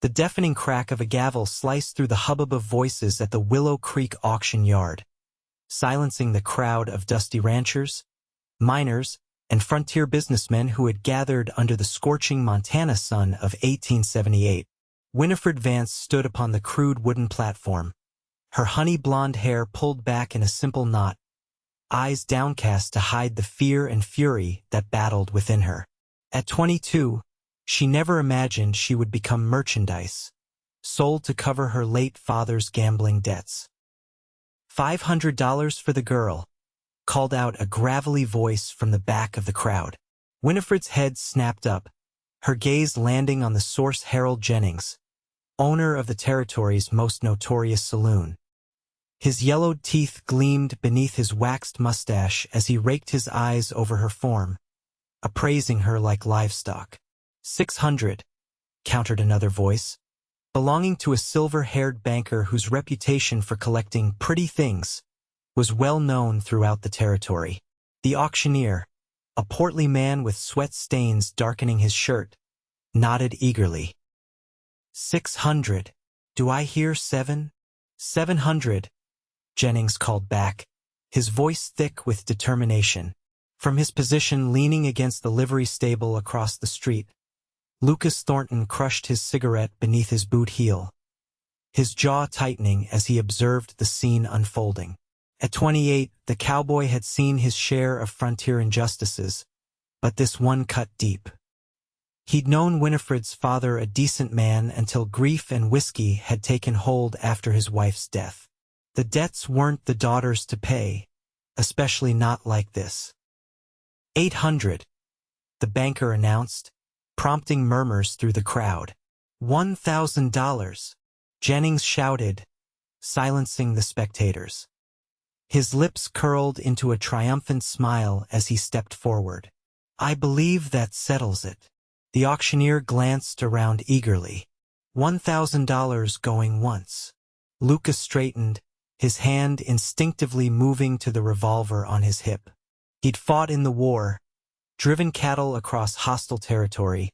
The deafening crack of a gavel sliced through the hubbub of voices at the Willow Creek auction yard, silencing the crowd of dusty ranchers, miners, and frontier businessmen who had gathered under the scorching Montana sun of 1878. Winifred Vance stood upon the crude wooden platform, her honey-blonde hair pulled back in a simple knot, eyes downcast to hide the fear and fury that battled within her. At 22, she never imagined she would become merchandise, sold to cover her late father's gambling debts. $500 for the girl, called out a gravelly voice from the back of the crowd. Winifred's head snapped up, her gaze landing on the source Harold Jennings, owner of the territory's most notorious saloon. His yellowed teeth gleamed beneath his waxed mustache as he raked his eyes over her form, appraising her like livestock. 600, countered another voice, belonging to a silver-haired banker whose reputation for collecting pretty things was well known throughout the territory. The auctioneer, a portly man with sweat stains darkening his shirt, nodded eagerly. 600. Do I hear 7? 700, Jennings called back, his voice thick with determination. From his position leaning against the livery stable across the street, Lucas Thornton crushed his cigarette beneath his boot heel, his jaw tightening as he observed the scene unfolding. At 28, the cowboy had seen his share of frontier injustices, but this one cut deep. He'd known Winifred's father a decent man until grief and whiskey had taken hold after his wife's death. The debts weren't the daughter's to pay, especially not like this. 800, the banker announced, prompting murmurs through the crowd. $1,000, Jennings shouted, silencing the spectators. His lips curled into a triumphant smile as he stepped forward. I believe that settles it. The auctioneer glanced around eagerly. $1,000 going once. Lucas straightened, his hand instinctively moving to the revolver on his hip. He'd fought in the war, driven cattle across hostile territory,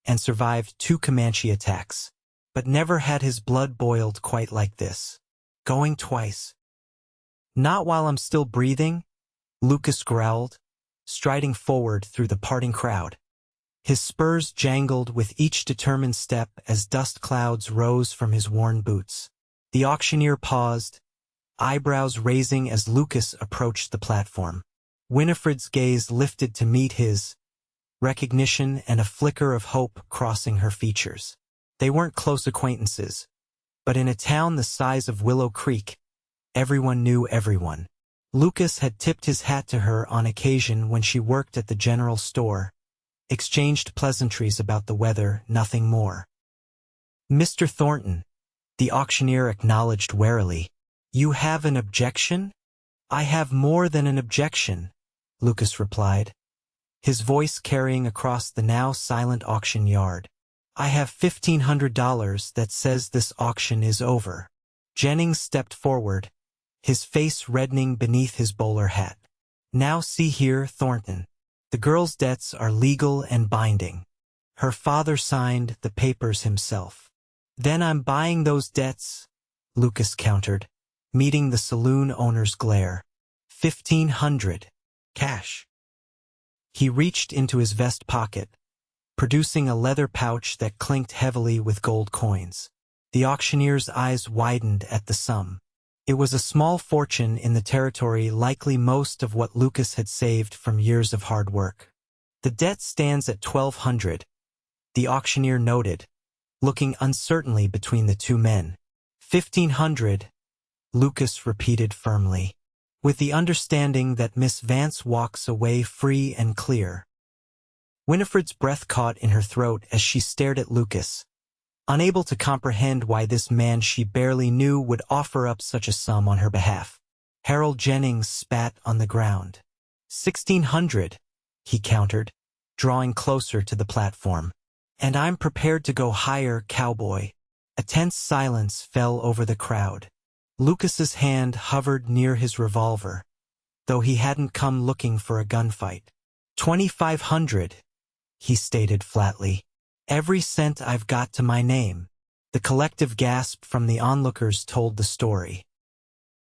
and survived 2 Comanche attacks, but never had his blood boiled quite like this. Going twice. Not while I'm still breathing, Lucas growled, striding forward through the parting crowd. His spurs jangled with each determined step as dust clouds rose from his worn boots. The auctioneer paused, eyebrows raising as Lucas approached the platform. Winifred's gaze lifted to meet his, recognition and a flicker of hope crossing her features. They weren't close acquaintances, but in a town the size of Willow Creek, everyone knew everyone. Lucas had tipped his hat to her on occasion when she worked at the general store, exchanged pleasantries about the weather, nothing more. Mr. Thornton, the auctioneer acknowledged warily. You have an objection? I have more than an objection, Lucas replied, his voice carrying across the now silent auction yard. I have $1,500 that says this auction is over. Jennings stepped forward, his face reddening beneath his bowler hat. Now see here, Thornton. The girl's debts are legal and binding. Her father signed the papers himself. Then I'm buying those debts, Lucas countered, meeting the saloon owner's glare. 1,500. Cash. He reached into his vest pocket, producing a leather pouch that clinked heavily with gold coins. The auctioneer's eyes widened at the sum. It was a small fortune in the territory, likely most of what Lucas had saved from years of hard work. The debt stands at $1,200, the auctioneer noted, looking uncertainly between the two men. 1,500, Lucas repeated firmly, with the understanding that Miss Vance walks away free and clear. Winifred's breath caught in her throat as she stared at Lucas, unable to comprehend why this man she barely knew would offer up such a sum on her behalf. Harold Jennings spat on the ground. 1,600, he countered, drawing closer to the platform. And I'm prepared to go higher, Cowboy. A tense silence fell over the crowd. Lucas's hand hovered near his revolver, though he hadn't come looking for a gunfight. 2,500, he stated flatly. Every cent I've got to my name. The collective gasp from the onlookers told the story.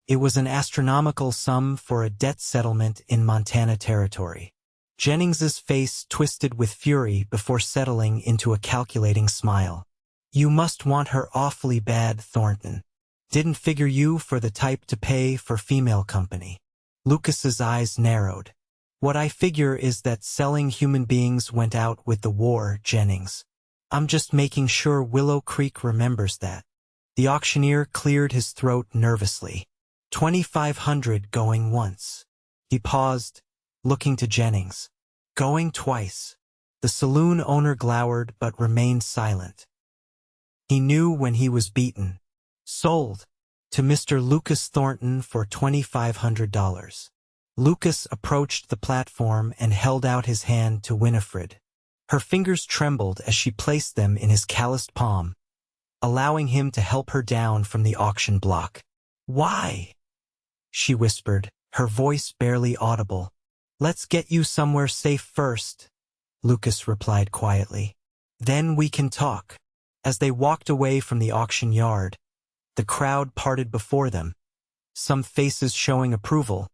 It was an astronomical sum for a debt settlement in Montana Territory. Jennings's face twisted with fury before settling into a calculating smile. You must want her awfully bad, Thornton. Didn't figure you for the type to pay for female company. Lucas's eyes narrowed. What I figure is that selling human beings went out with the war, Jennings. I'm just making sure Willow Creek remembers that. The auctioneer cleared his throat nervously. 2,500 going once. He paused, looking to Jennings. Going twice. The saloon owner glowered but remained silent. He knew when he was beaten. Sold. To Mr. Lucas Thornton for $2,500. Lucas approached the platform and held out his hand to Winifred. Her fingers trembled as she placed them in his calloused palm, allowing him to help her down from the auction block. Why? She whispered, her voice barely audible. Let's get you somewhere safe first, Lucas replied quietly. Then we can talk. As they walked away from the auction yard, the crowd parted before them, some faces showing approval,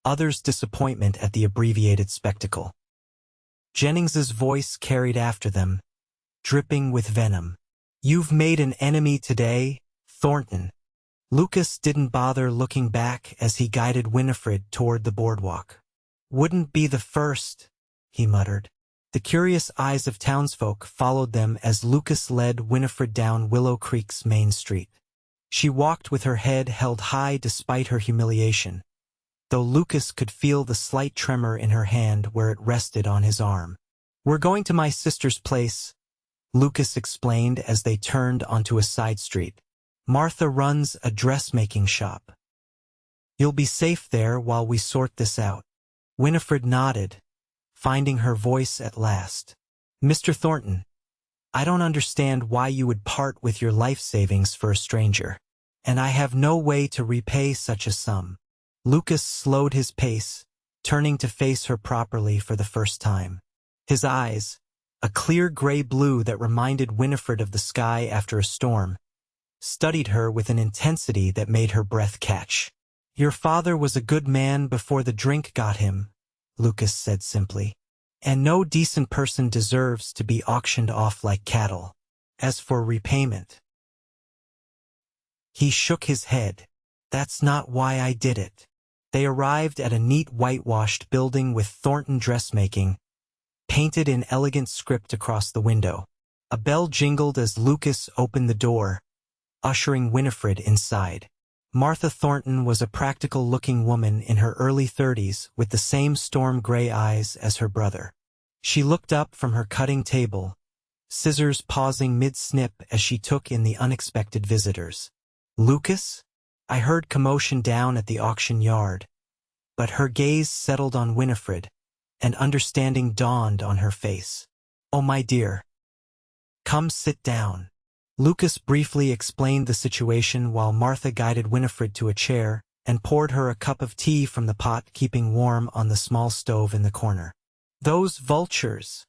others disappointment at the abbreviated spectacle. Jennings's voice carried after them, dripping with venom. You've made an enemy today, Thornton. Lucas didn't bother looking back as he guided Winifred toward the boardwalk. Wouldn't be the first, he muttered. The curious eyes of townsfolk followed them as Lucas led Winifred down Willow Creek's main street. She walked with her head held high despite her humiliation, though Lucas could feel the slight tremor in her hand where it rested on his arm. We're going to my sister's place, Lucas explained as they turned onto a side street. Martha runs a dressmaking shop. You'll be safe there while we sort this out. Winifred nodded, finding her voice at last. Mr. Thornton, I don't understand why you would part with your life savings for a stranger, and I have no way to repay such a sum. Lucas slowed his pace, turning to face her properly for the first time. His eyes, a clear gray blue that reminded Winifred of the sky after a storm, studied her with an intensity that made her breath catch. Your father was a good man before the drink got him, Lucas said simply. And no decent person deserves to be auctioned off like cattle. As for repayment, he shook his head. That's not why I did it. They arrived at a neat whitewashed building with Thornton Dressmaking, painted in elegant script across the window. A bell jingled as Lucas opened the door, ushering Winifred inside. Martha Thornton was a practical-looking woman in her early 30s with the same storm-gray eyes as her brother. She looked up from her cutting table, scissors pausing mid-snip as she took in the unexpected visitors. Lucas? I heard commotion down at the auction yard, but her gaze settled on Winifred, and understanding dawned on her face. Oh, my dear. Come sit down. Lucas briefly explained the situation while Martha guided Winifred to a chair and poured her a cup of tea from the pot keeping warm on the small stove in the corner. Those vultures,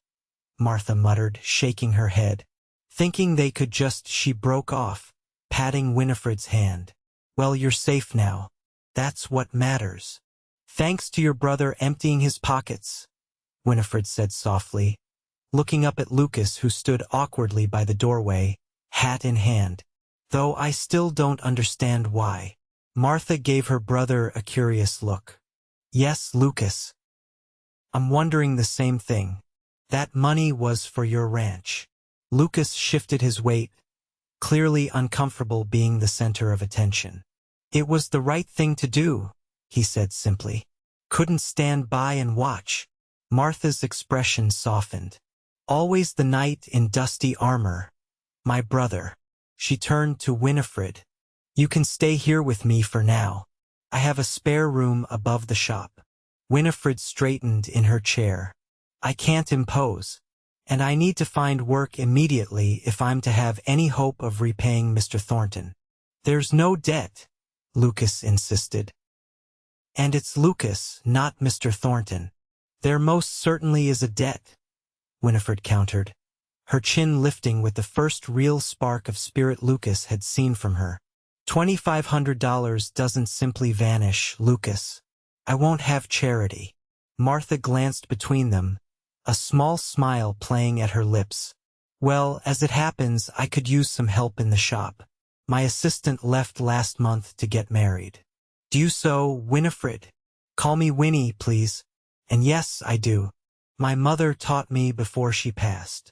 Martha muttered, shaking her head, thinking they could just. She broke off, patting Winifred's hand. Well, you're safe now. That's what matters. Thanks to your brother emptying his pockets, Winifred said softly, looking up at Lucas who stood awkwardly by the doorway, hat in hand. Though I still don't understand why. Martha gave her brother a curious look. Yes, Lucas. I'm wondering the same thing. That money was for your ranch. Lucas shifted his weight, clearly uncomfortable being the center of attention. It was the right thing to do, he said simply. Couldn't stand by and watch. Martha's expression softened. Always the knight in dusty armor. My brother. She turned to Winifred. You can stay here with me for now. I have a spare room above the shop. Winifred straightened in her chair. I can't impose, and I need to find work immediately if I'm to have any hope of repaying Mr. Thornton. There's no debt, Lucas insisted. And it's Lucas, not Mr. Thornton. There most certainly is a debt, Winifred countered. her chin lifting with the first real spark of spirit Lucas had seen from her. $2,500 doesn't simply vanish, Lucas. I won't have charity. Martha glanced between them, a small smile playing at her lips. Well, as it happens, I could use some help in the shop. My assistant left last month to get married. Do you so, Winifred? Call me Winnie, please. And yes, I do. My mother taught me before she passed.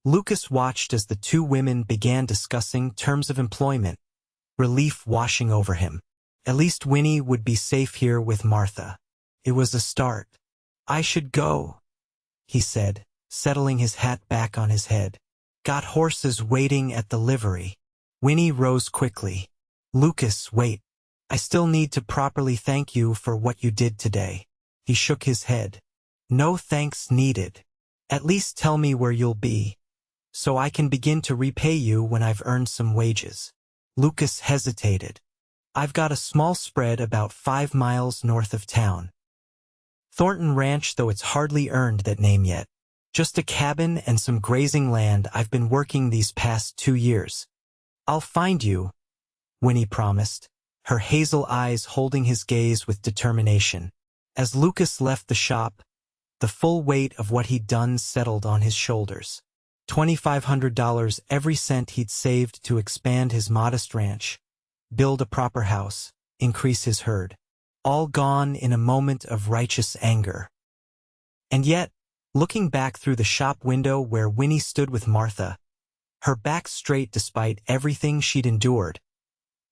Lucas watched as the two women began discussing terms of employment, relief washing over him. At least Winnie would be safe here with Martha. It was a start. I should go, he said, settling his hat back on his head. Got horses waiting at the livery. Winnie rose quickly. Lucas, wait. I still need to properly thank you for what you did today. He shook his head. No thanks needed. At least tell me where you'll be, so I can begin to repay you when I've earned some wages. Lucas hesitated. I've got a small spread about 5 miles north of town. Thornton Ranch, though it's hardly earned that name yet. Just a cabin and some grazing land I've been working these past 2 years. I'll find you, Winnie promised, her hazel eyes holding his gaze with determination. As Lucas left the shop, the full weight of what he'd done settled on his shoulders. $2,500, every cent he'd saved to expand his modest ranch, build a proper house, increase his herd. All gone in a moment of righteous anger. And yet, looking back through the shop window where Winnie stood with Martha, her back straight despite everything she'd endured,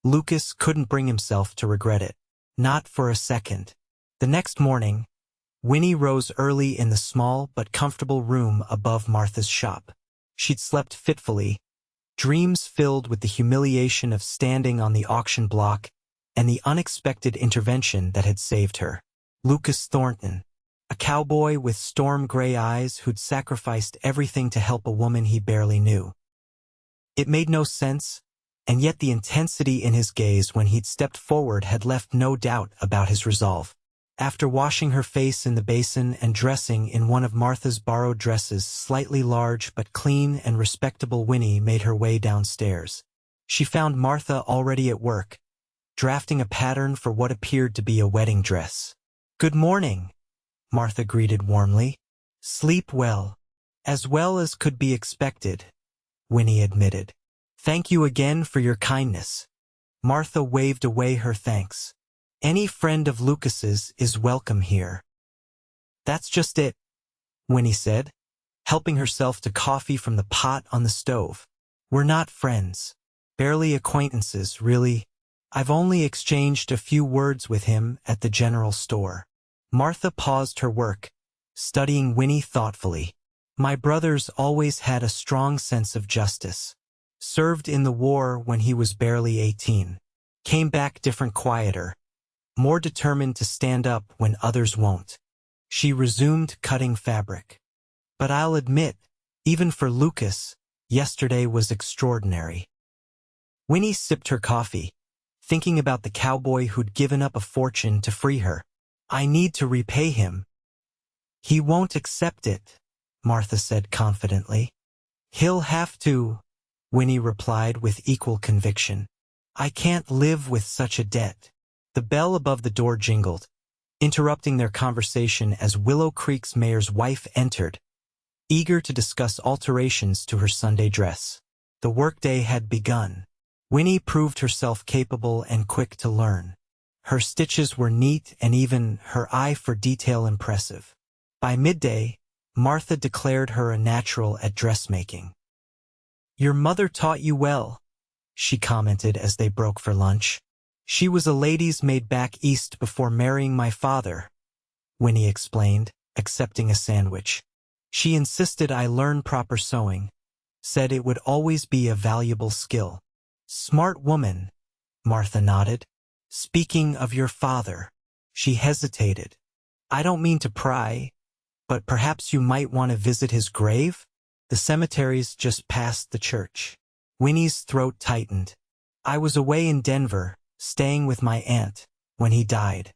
Lucas couldn't bring himself to regret it. Not for a second. The next morning, Winnie rose early in the small but comfortable room above Martha's shop. She'd slept fitfully, dreams filled with the humiliation of standing on the auction block and the unexpected intervention that had saved her. Lucas Thornton, a cowboy with storm-gray eyes who'd sacrificed everything to help a woman he barely knew. It made no sense, and yet the intensity in his gaze when he'd stepped forward had left no doubt about his resolve. After washing her face in the basin and dressing in one of Martha's borrowed dresses, slightly large but clean and respectable, Winnie made her way downstairs. She found Martha already at work, drafting a pattern for what appeared to be a wedding dress. Good morning, Martha greeted warmly. Sleep well as could be expected, Winnie admitted. Thank you again for your kindness. Martha waved away her thanks. Any friend of Lucas's is welcome here. That's just it, Winnie said, helping herself to coffee from the pot on the stove. We're not friends. Barely acquaintances, really. I've only exchanged a few words with him at the general store. Martha paused her work, studying Winnie thoughtfully. My brother's always had a strong sense of justice. Served in the war when he was barely 18. Came back different, quieter, more determined to stand up when others won't. She resumed cutting fabric. But I'll admit, even for Lucas, yesterday was extraordinary. Winnie sipped her coffee, thinking about the cowboy who'd given up a fortune to free her. I need to repay him. He won't accept it, Martha said confidently. He'll have to, Winnie replied with equal conviction. I can't live with such a debt. The bell above the door jingled, interrupting their conversation as Willow Creek's mayor's wife entered, eager to discuss alterations to her Sunday dress. The workday had begun. Winnie proved herself capable and quick to learn. Her stitches were neat and even her eye for detail impressive. By midday, Martha declared her a natural at dressmaking. Your mother taught you well, she commented as they broke for lunch. She was a lady's maid back east before marrying my father, Winnie explained, accepting a sandwich. She insisted I learn proper sewing, said it would always be a valuable skill. Smart woman, Martha nodded. Speaking of your father, she hesitated. I don't mean to pry, but perhaps you might want to visit his grave? The cemetery's just past the church. Winnie's throat tightened. I was away in Denver, staying with my aunt, when he died.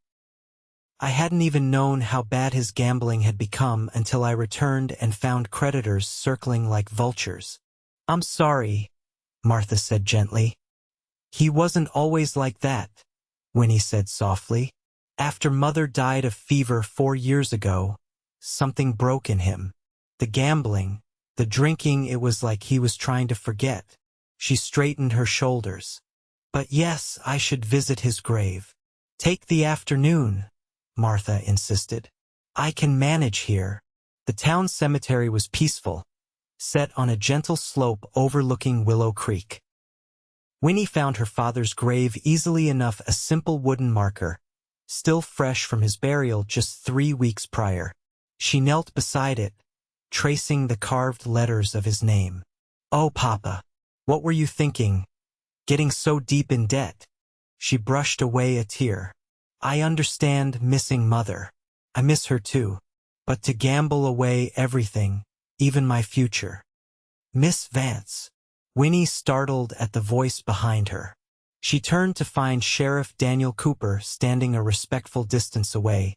I hadn't even known how bad his gambling had become until I returned and found creditors circling like vultures. I'm sorry, Martha said gently. He wasn't always like that, Winnie said softly. After Mother died of fever 4 years ago, something broke in him. The gambling, the drinking, it was like he was trying to forget. She straightened her shoulders. But yes, I should visit his grave. Take the afternoon, Martha insisted. I can manage here. The town cemetery was peaceful, set on a gentle slope overlooking Willow Creek. Winnie found her father's grave easily enough, a simple wooden marker, still fresh from his burial just 3 weeks prior. She knelt beside it, tracing the carved letters of his name. Oh, Papa, what were you thinking? Getting so deep in debt? She brushed away a tear. I understand missing Mother. I miss her too. But to gamble away everything, even my future. Miss Vance. Winnie startled at the voice behind her. She turned to find Sheriff Daniel Cooper standing a respectful distance away,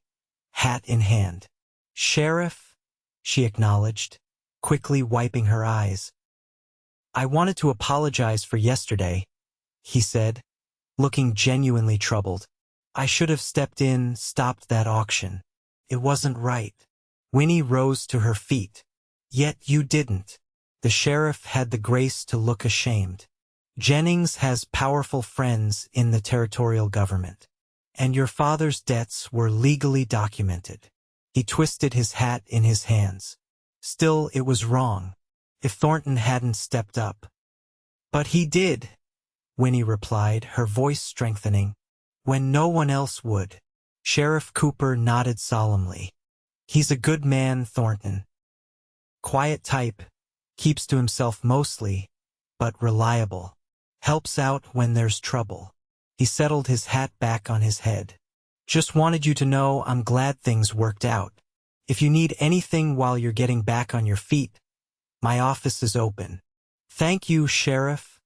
hat in hand. Sheriff, she acknowledged, quickly wiping her eyes. I wanted to apologize for yesterday, he said, looking genuinely troubled. I should have stepped in, stopped that auction. It wasn't right. Winnie rose to her feet. Yet you didn't. The sheriff had the grace to look ashamed. Jennings has powerful friends in the territorial government. And your father's debts were legally documented. He twisted his hat in his hands. Still, it was wrong. If Thornton hadn't stepped up. But he did, Winnie replied, her voice strengthening. When no one else would. Sheriff Cooper nodded solemnly. He's a good man, Thornton. Quiet type, keeps to himself mostly, but reliable. Helps out when there's trouble. He settled his hat back on his head. Just wanted you to know I'm glad things worked out. If you need anything while you're getting back on your feet, my office is open. Thank you, Sheriff,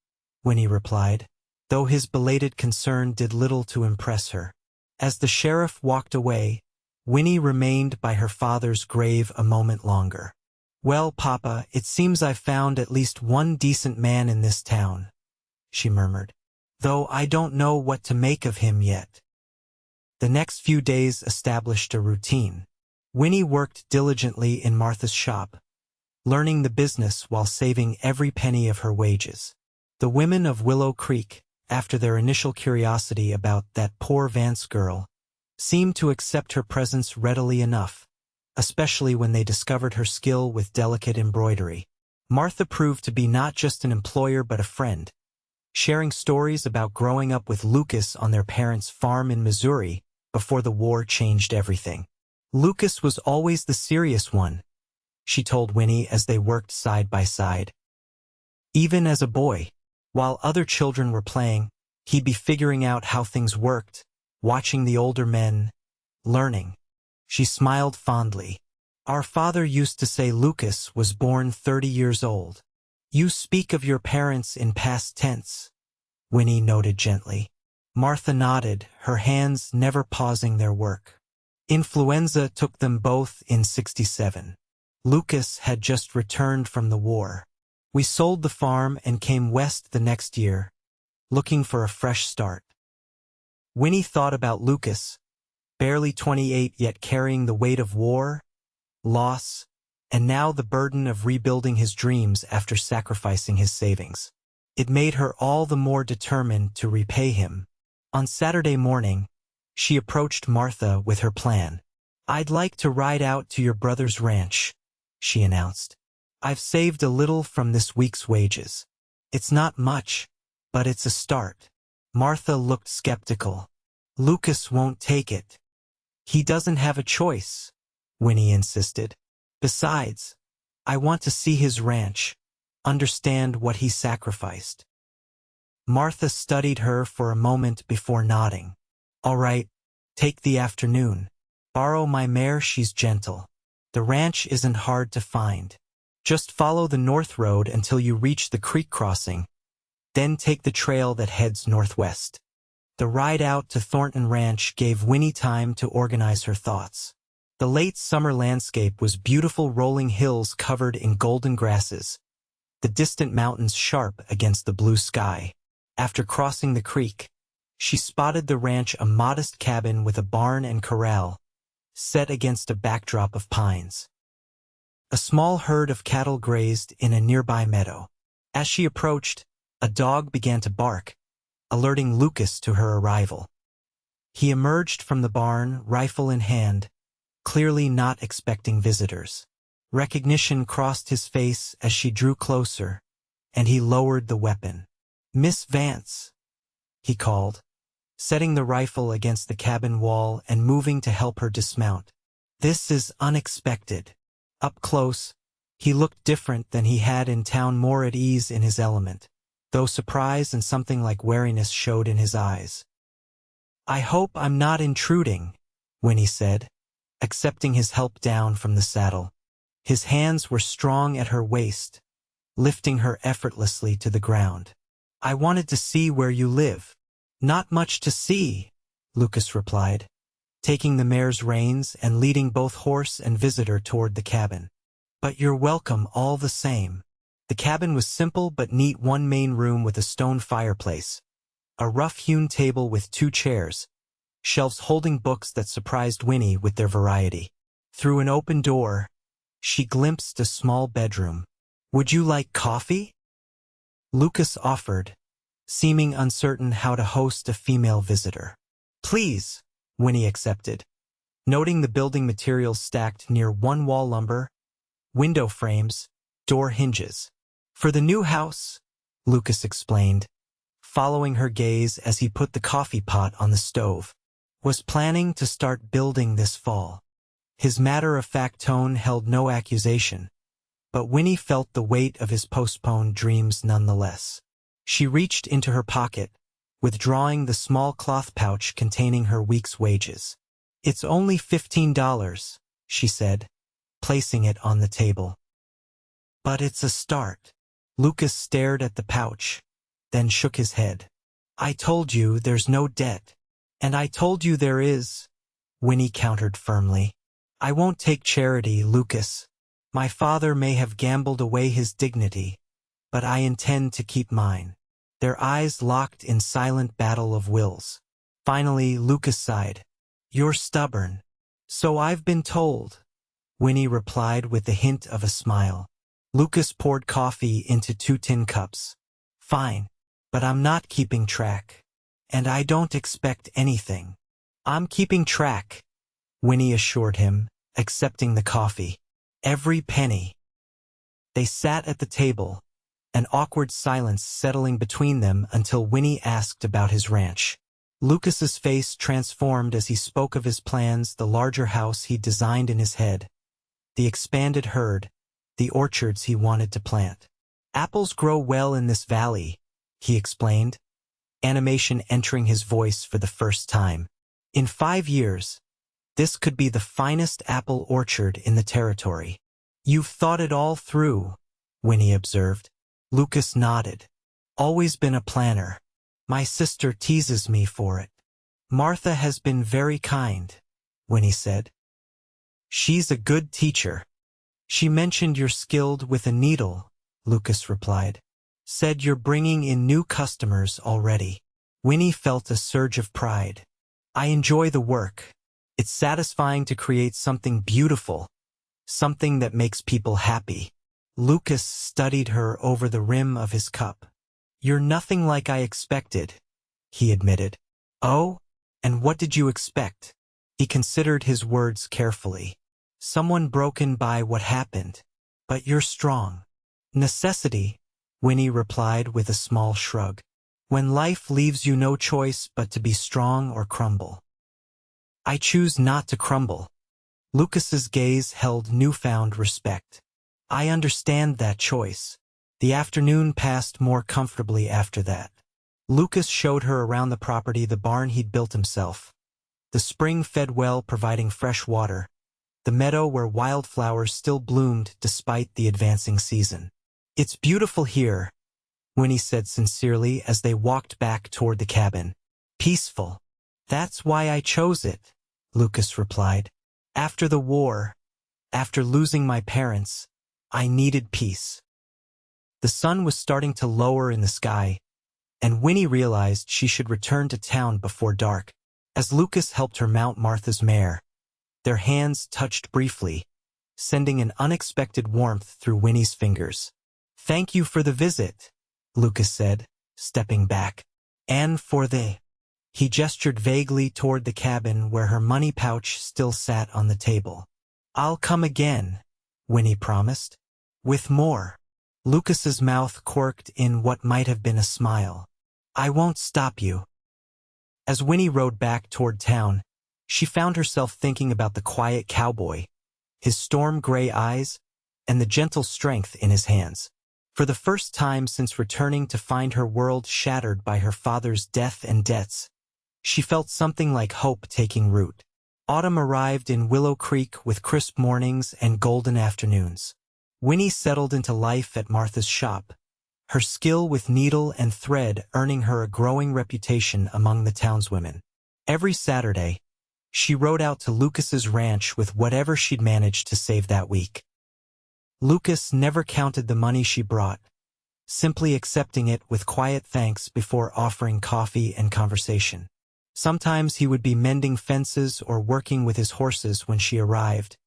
Winnie replied, though his belated concern did little to impress her. As the sheriff walked away, Winnie remained by her father's grave a moment longer. Well, Papa, it seems I've found at least one decent man in this town, she murmured, though I don't know what to make of him yet. The next few days established a routine. Winnie worked diligently in Martha's shop, learning the business while saving every penny of her wages. The women of Willow Creek, after their initial curiosity about that poor Vance girl, seemed to accept her presence readily enough, especially when they discovered her skill with delicate embroidery. Martha proved to be not just an employer but a friend, sharing stories about growing up with Lucas on their parents' farm in Missouri before the war changed everything. Lucas was always the serious one, she told Winnie as they worked side by side. Even as a boy, while other children were playing, he'd be figuring out how things worked, watching the older men, learning. She smiled fondly. Our father used to say Lucas was born 30 years old. You speak of your parents in past tense, Winnie noted gently. Martha nodded, her hands never pausing their work. Influenza took them both in '67. Lucas had just returned from the war. We sold the farm and came west the next year, looking for a fresh start. Winnie thought about Lucas, barely 28 yet carrying the weight of war, loss, and now the burden of rebuilding his dreams after sacrificing his savings. It made her all the more determined to repay him. On Saturday morning, she approached Martha with her plan. I'd like to ride out to your brother's ranch, she announced. I've saved a little from this week's wages. It's not much, but it's a start. Martha looked skeptical. Lucas won't take it. He doesn't have a choice, Winnie insisted. Besides, I want to see his ranch, understand what he sacrificed. Martha studied her for a moment before nodding. All right, take the afternoon. Borrow my mare, she's gentle. The ranch isn't hard to find. Just follow the north road until you reach the creek crossing, then take the trail that heads northwest. The ride out to Thornton Ranch gave Winnie time to organize her thoughts. The late summer landscape was beautiful rolling hills covered in golden grasses, the distant mountains sharp against the blue sky. After crossing the creek, she spotted the ranch, a modest cabin with a barn and corral, set against a backdrop of pines. A small herd of cattle grazed in a nearby meadow. As she approached, a dog began to bark, alerting Lucas to her arrival. He emerged from the barn, rifle in hand, clearly not expecting visitors. Recognition crossed his face as she drew closer, and he lowered the weapon. "Miss Vance," he called, setting the rifle against the cabin wall and moving to help her dismount. "This is unexpected." Up close, he looked different than he had in town, more at ease in his element, though surprise and something like wariness showed in his eyes. "I hope I'm not intruding," Winnie said, accepting his help down from the saddle. His hands were strong at her waist, lifting her effortlessly to the ground. "I wanted to see where you live." "Not much to see," Lucas replied, taking the mare's reins and leading both horse and visitor toward the cabin. "But you're welcome all the same." The cabin was simple but neat, one main room with a stone fireplace, a rough-hewn table with 2 chairs, shelves holding books that surprised Winnie with their variety. Through an open door, she glimpsed a small bedroom. "Would you like coffee?" Lucas offered, seeming uncertain how to host a female visitor. "Please," Winnie accepted, noting the building materials stacked near one wall: lumber, window frames, door hinges. "For the new house," Lucas explained, following her gaze as he put the coffee pot on the stove. "Was planning to start building this fall." His matter-of-fact tone held no accusation, but Winnie felt the weight of his postponed dreams nonetheless. She reached into her pocket, withdrawing the small cloth pouch containing her week's wages. "It's only $15, she said, placing it on the table. "But it's a start." Lucas stared at the pouch, then shook his head. "I told you there's no debt." "And I told you there is," Winnie countered firmly. "I won't take charity, Lucas. My father may have gambled away his dignity, but I intend to keep mine." Their eyes locked in silent battle of wills. Finally, Lucas sighed. "You're stubborn." "So I've been told," Winnie replied with the hint of a smile. Lucas poured coffee into 2 tin cups. "Fine, but I'm not keeping track. And I don't expect anything." "I'm keeping track," Winnie assured him, accepting the coffee. "Every penny." They sat at the table, an awkward silence settling between them until Winnie asked about his ranch. Lucas's face transformed as he spoke of his plans, the larger house he'd designed in his head, the expanded herd, the orchards he wanted to plant. "Apples grow well in this valley," he explained, animation entering his voice for the first time. "In 5 years, this could be the finest apple orchard in the territory." "You've thought it all through," Winnie observed. Lucas nodded. "Always been a planner. My sister teases me for it." "Martha has been very kind," Winnie said. "She's a good teacher." "She mentioned you're skilled with a needle," Lucas replied. "Said you're bringing in new customers already." Winnie felt a surge of pride. "I enjoy the work. It's satisfying to create something beautiful, something that makes people happy." Lucas studied her over the rim of his cup. "You're nothing like I expected," he admitted. "Oh? And what did you expect?" He considered his words carefully. "Someone broken by what happened. But you're strong." "Necessity," Winnie replied with a small shrug. "When life leaves you no choice but to be strong or crumble." "I choose not to crumble." Lucas's gaze held newfound respect. "I understand that choice." The afternoon passed more comfortably after that. Lucas showed her around the property, the barn he'd built himself, the spring-fed well providing fresh water, the meadow where wildflowers still bloomed despite the advancing season. "It's beautiful here," Winnie said sincerely as they walked back toward the cabin. Peaceful. That's why I chose it, Lucas replied. After the war, after losing my parents, I needed peace. The sun was starting to lower in the sky, and Winnie realized she should return to town before dark. As Lucas helped her mount Martha's mare, their hands touched briefly, sending an unexpected warmth through Winnie's fingers. "Thank you for the visit," Lucas said, stepping back. "And for the—" He gestured vaguely toward the cabin where her money pouch still sat on the table. "I'll come again," Winnie promised. "With more." Lucas's mouth quirked in what might have been a smile. "I won't stop you." As Winnie rode back toward town, she found herself thinking about the quiet cowboy, his storm-gray eyes, and the gentle strength in his hands. For the first time since returning to find her world shattered by her father's death and debts, she felt something like hope taking root. Autumn arrived in Willow Creek with crisp mornings and golden afternoons. Winnie settled into life at Martha's shop, her skill with needle and thread earning her a growing reputation among the townswomen. Every Saturday, she rode out to Lucas's ranch with whatever she'd managed to save that week. Lucas never counted the money she brought, simply accepting it with quiet thanks before offering coffee and conversation. Sometimes he would be mending fences or working with his horses when she arrived,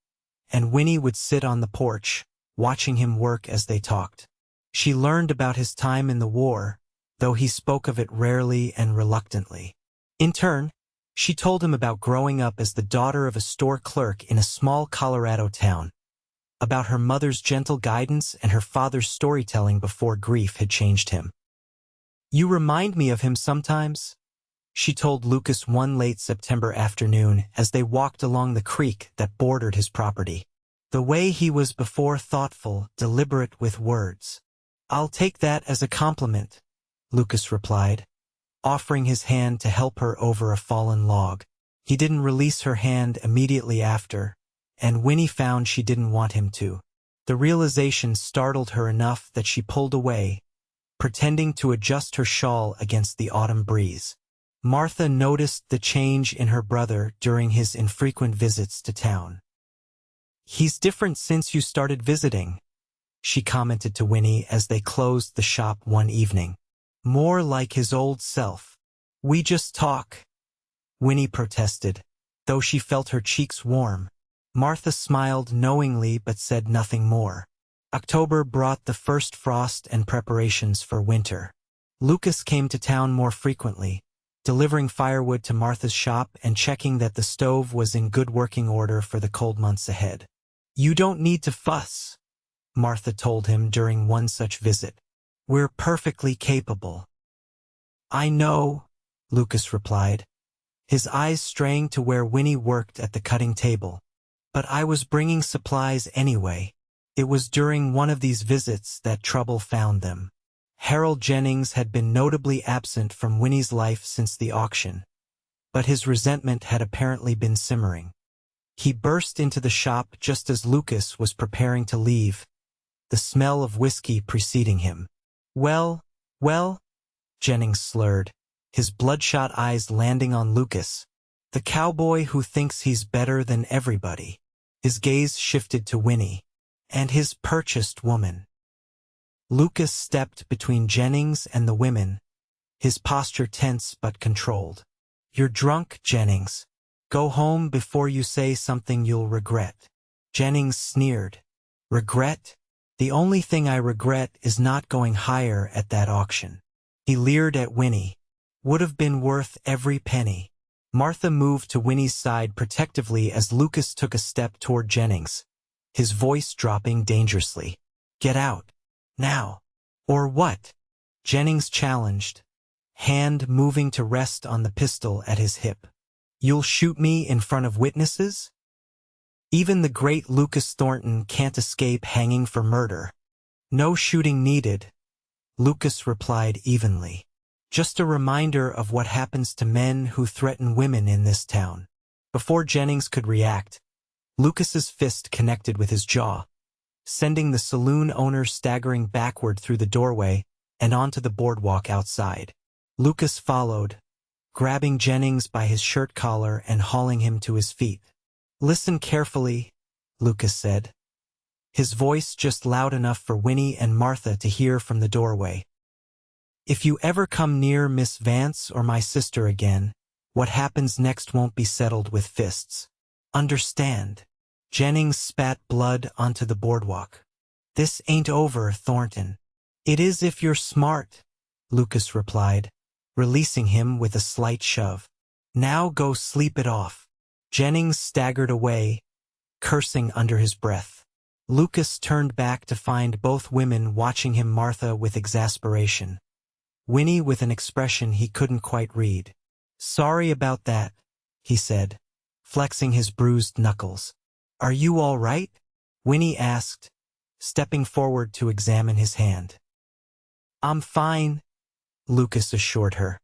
and Winnie would sit on the porch, watching him work as they talked. She learned about his time in the war, though he spoke of it rarely and reluctantly. In turn, she told him about growing up as the daughter of a store clerk in a small Colorado town, about her mother's gentle guidance and her father's storytelling before grief had changed him. "You remind me of him sometimes," she told Lucas one late September afternoon as they walked along the creek that bordered his property. "The way he was before, thoughtful, deliberate with words." "I'll take that as a compliment," Lucas replied, offering his hand to help her over a fallen log. He didn't release her hand immediately after, and Winnie found she didn't want him to. The realization startled her enough that she pulled away, pretending to adjust her shawl against the autumn breeze. Martha noticed the change in her brother during his infrequent visits to town. "He's different since you started visiting," she commented to Winnie as they closed the shop one evening. "More like his old self." "We just talk," Winnie protested, though she felt her cheeks warm. Martha smiled knowingly but said nothing more. October brought the first frost and preparations for winter. Lucas came to town more frequently, delivering firewood to Martha's shop and checking that the stove was in good working order for the cold months ahead. "You don't need to fuss," Martha told him during one such visit. "We're perfectly capable." "I know," Lucas replied, his eyes straying to where Winnie worked at the cutting table. "But I was bringing supplies anyway." It was during one of these visits that trouble found them. Harold Jennings had been notably absent from Winnie's life since the auction, but his resentment had apparently been simmering. He burst into the shop just as Lucas was preparing to leave, the smell of whiskey preceding him. Well, Jennings slurred, his bloodshot eyes landing on Lucas, the cowboy who thinks he's better than everybody. His gaze shifted to Winnie, and his purchased woman. Lucas stepped between Jennings and the women, his posture tense but controlled. "You're drunk, Jennings. Go home before you say something you'll regret." Jennings sneered. "Regret? The only thing I regret is not going higher at that auction." He leered at Winnie. "Would have been worth every penny." Martha moved to Winnie's side protectively as Lucas took a step toward Jennings, his voice dropping dangerously. "Get out. Now." "Or what?" Jennings challenged, hand moving to rest on the pistol at his hip. "You'll shoot me in front of witnesses?" "Even the great Lucas Thornton can't escape hanging for murder." "No shooting needed," Lucas replied evenly. "Just a reminder of what happens to men who threaten women in this town." Before Jennings could react, Lucas's fist connected with his jaw, sending the saloon owner staggering backward through the doorway and onto the boardwalk outside. Lucas followed, grabbing Jennings by his shirt collar and hauling him to his feet. "Listen carefully," Lucas said, his voice just loud enough for Winnie and Martha to hear from the doorway. "If you ever come near Miss Vance or my sister again, what happens next won't be settled with fists. Understand?" Jennings spat blood onto the boardwalk. "This ain't over, Thornton." "It is if you're smart," Lucas replied, releasing him with a slight shove. "Now go sleep it off." Jennings staggered away, cursing under his breath. Lucas turned back to find both women watching him, Martha with exasperation, Winnie with an expression he couldn't quite read. "Sorry about that," he said, flexing his bruised knuckles. "Are you all right?" Winnie asked, stepping forward to examine his hand. "I'm fine," Lucas assured her,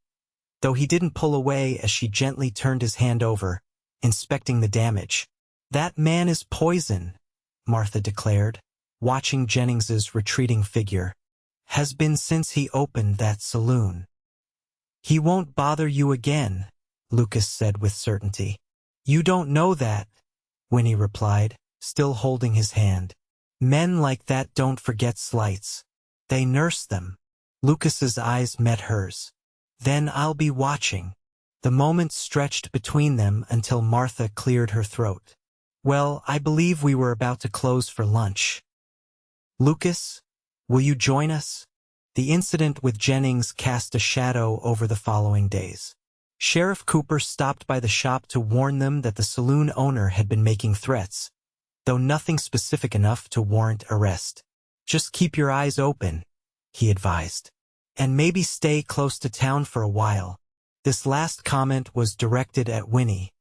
though he didn't pull away as she gently turned his hand over, inspecting the damage. "That man is poison," Martha declared, watching Jennings's retreating figure. "Has been since he opened that saloon." "He won't bother you again," Lucas said with certainty. "You don't know that," Winnie replied, still holding his hand. "Men like that don't forget slights. They nurse them." Lucas's eyes met hers. "Then I'll be watching." The moment stretched between them until Martha cleared her throat. "Well, I believe we were about to close for lunch. Lucas, will you join us?" The incident with Jennings cast a shadow over the following days. Sheriff Cooper stopped by the shop to warn them that the saloon owner had been making threats, though nothing specific enough to warrant arrest. "Just keep your eyes open," he advised, "and maybe stay close to town for a while." This last comment was directed at Winnie,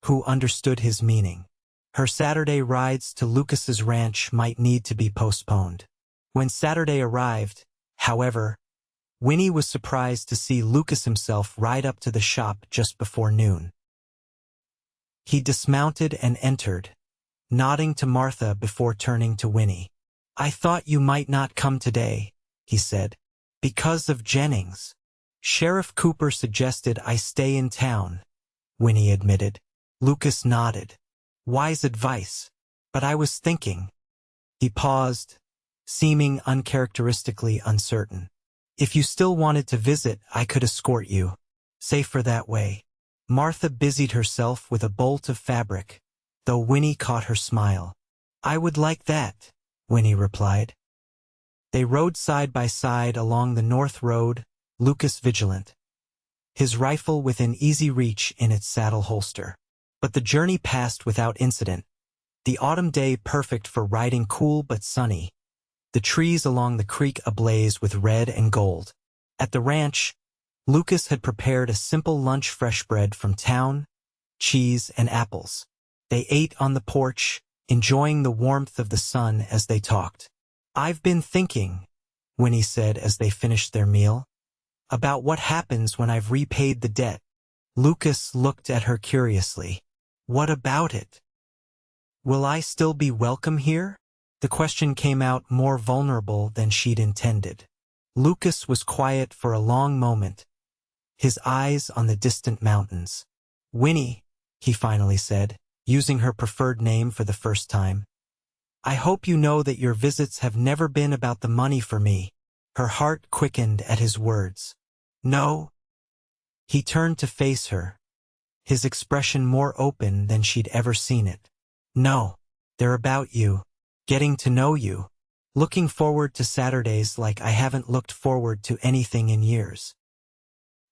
who understood his meaning. Her Saturday rides to Lucas's ranch might need to be postponed. When Saturday arrived, however, Winnie was surprised to see Lucas himself ride up to the shop just before noon. He dismounted and entered, nodding to Martha before turning to Winnie. "I thought you might not come today," he said. "Because of Jennings. Sheriff Cooper suggested I stay in town," Winnie admitted. Lucas nodded. "Wise advice. But I was thinking." He paused, seeming uncharacteristically uncertain. "If you still wanted to visit, I could escort you. Safer that way." Martha busied herself with a bolt of fabric, though Winnie caught her smile. "I would like that," Winnie replied. They rode side by side along the North Road, Lucas vigilant, his rifle within easy reach in its saddle holster. But the journey passed without incident, the autumn day perfect for riding, cool but sunny, the trees along the creek ablaze with red and gold. At the ranch, Lucas had prepared a simple lunch: fresh bread from town, cheese, and apples. They ate on the porch, enjoying the warmth of the sun as they talked. "I've been thinking," Winnie said as they finished their meal, "about what happens when I've repaid the debt." Lucas looked at her curiously. "What about it? Will I still be welcome here?" The question came out more vulnerable than she'd intended. Lucas was quiet for a long moment, his eyes on the distant mountains. "Winnie," he finally said, using her preferred name for the first time, "I hope you know that your visits have never been about the money for me." Her heart quickened at his words. "No?" He turned to face her, his expression more open than she'd ever seen it. "No, they're about you, getting to know you, looking forward to Saturdays like I haven't looked forward to anything in years."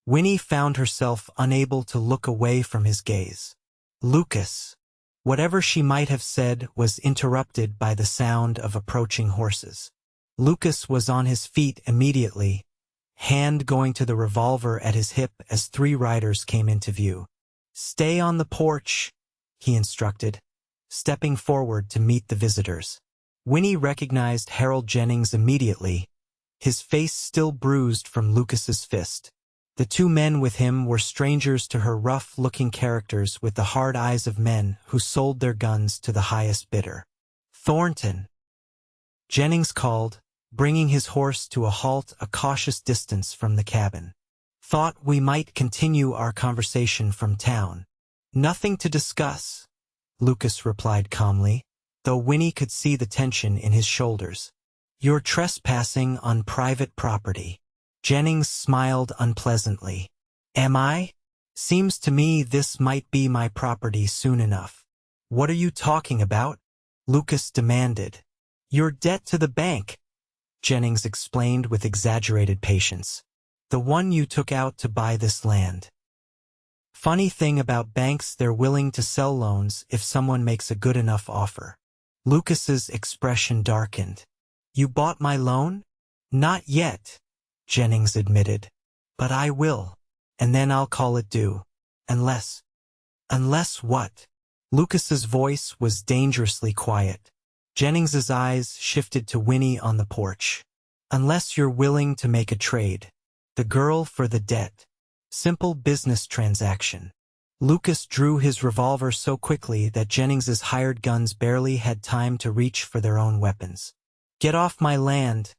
Winnie found herself unable to look away from his gaze. "Lucas," whatever she might have said was interrupted by the sound of approaching horses. Lucas was on his feet immediately, hand going to the revolver at his hip as 3 riders came into view. "Stay on the porch," he instructed, stepping forward to meet the visitors. Winnie recognized Harold Jennings immediately, his face still bruised from Lucas's fist. The 2 men with him were strangers to her, rough-looking characters with the hard eyes of men who sold their guns to the highest bidder. "Thornton," Jennings called, bringing his horse to a halt a cautious distance from the cabin. Thought we might continue our conversation from town. Nothing to discuss, Lucas replied calmly, though Winnie could see the tension in his shoulders. You're trespassing on private property. Jennings smiled unpleasantly. Am I? Seems to me this might be my property soon enough. What are you talking about? Lucas demanded. Your debt to the bank, Jennings explained with exaggerated patience. The one you took out to buy this land. Funny thing about banks, they're willing to sell loans if someone makes a good enough offer. Lucas's expression darkened. You bought my loan? Not yet, Jennings admitted. But I will, and then I'll call it due. Unless what? Lucas's voice was dangerously quiet. Jennings's eyes shifted to Winnie on the porch. Unless you're willing to make a trade. The girl for the debt. Simple business transaction. Lucas drew his revolver so quickly that Jennings's hired guns barely had time to reach for their own weapons. Get off my land,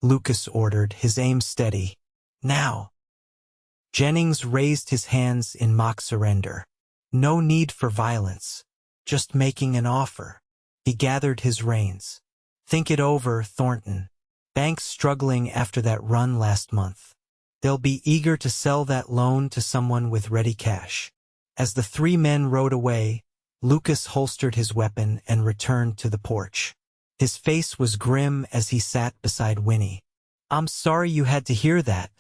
Lucas ordered, his aim steady. Now. Jennings raised his hands in mock surrender. No need for violence. Just making an offer. He gathered his reins. Think it over, Thornton. Bank's struggling after that run last month. They'll be eager to sell that loan to someone with ready cash. As the three men rode away, Lucas holstered his weapon and returned to the porch. His face was grim as he sat beside Winnie. I'm sorry you had to hear that,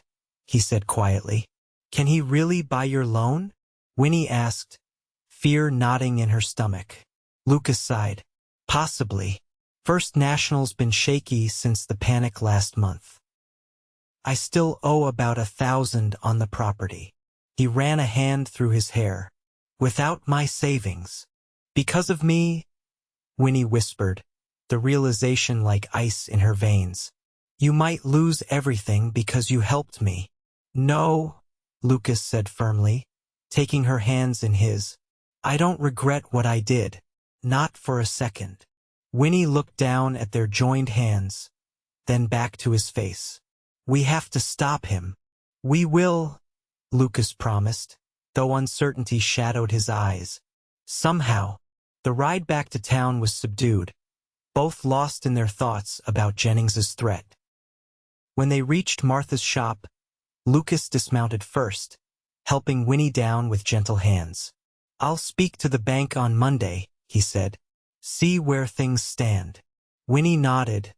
he said quietly. Can he really buy your loan? Winnie asked, fear knotting in her stomach. Lucas sighed. Possibly. First National's been shaky since the panic last month. I still owe about 1,000 on the property. He ran a hand through his hair. Without my savings. Because of me? Winnie whispered, the realization like ice in her veins. You might lose everything because you helped me. No, Lucas said firmly, taking her hands in his. I don't regret what I did. Not for a second. Winnie looked down at their joined hands, then back to his face. We have to stop him. We will, Lucas promised, though uncertainty shadowed his eyes. Somehow, the ride back to town was subdued, both lost in their thoughts about Jennings's threat. When they reached Martha's shop, Lucas dismounted first, helping Winnie down with gentle hands. I'll speak to the bank on Monday, he said. See where things stand. Winnie nodded,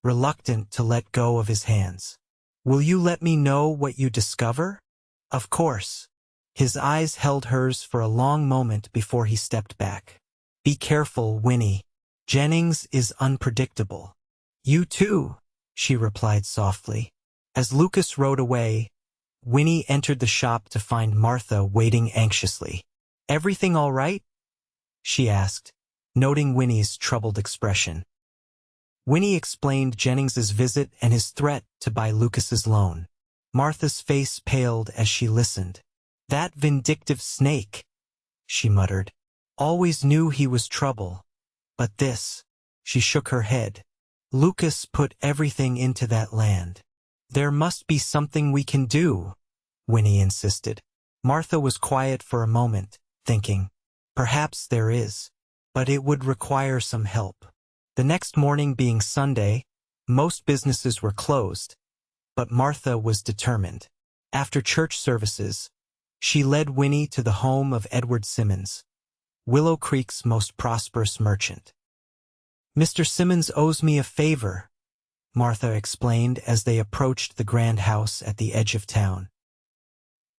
reluctant to let go of his hands. Will you let me know what you discover? Of course. His eyes held hers for a long moment before he stepped back. Be careful, Winnie. Jennings is unpredictable. You too, she replied softly. As Lucas rode away, Winnie entered the shop to find Martha waiting anxiously. Everything all right? She asked, noting Winnie's troubled expression. Winnie explained Jennings's visit and his threat to buy Lucas's loan. Martha's face paled as she listened. That vindictive snake, she muttered. Always knew he was trouble. But this, she shook her head. Lucas put everything into that land. There must be something we can do, Winnie insisted. Martha was quiet for a moment, thinking, perhaps there is, but it would require some help. The next morning being Sunday, most businesses were closed, but Martha was determined. After church services, she led Winnie to the home of Edward Simmons, Willow Creek's most prosperous merchant. Mr. Simmons owes me a favor, Martha explained as they approached the grand house at the edge of town.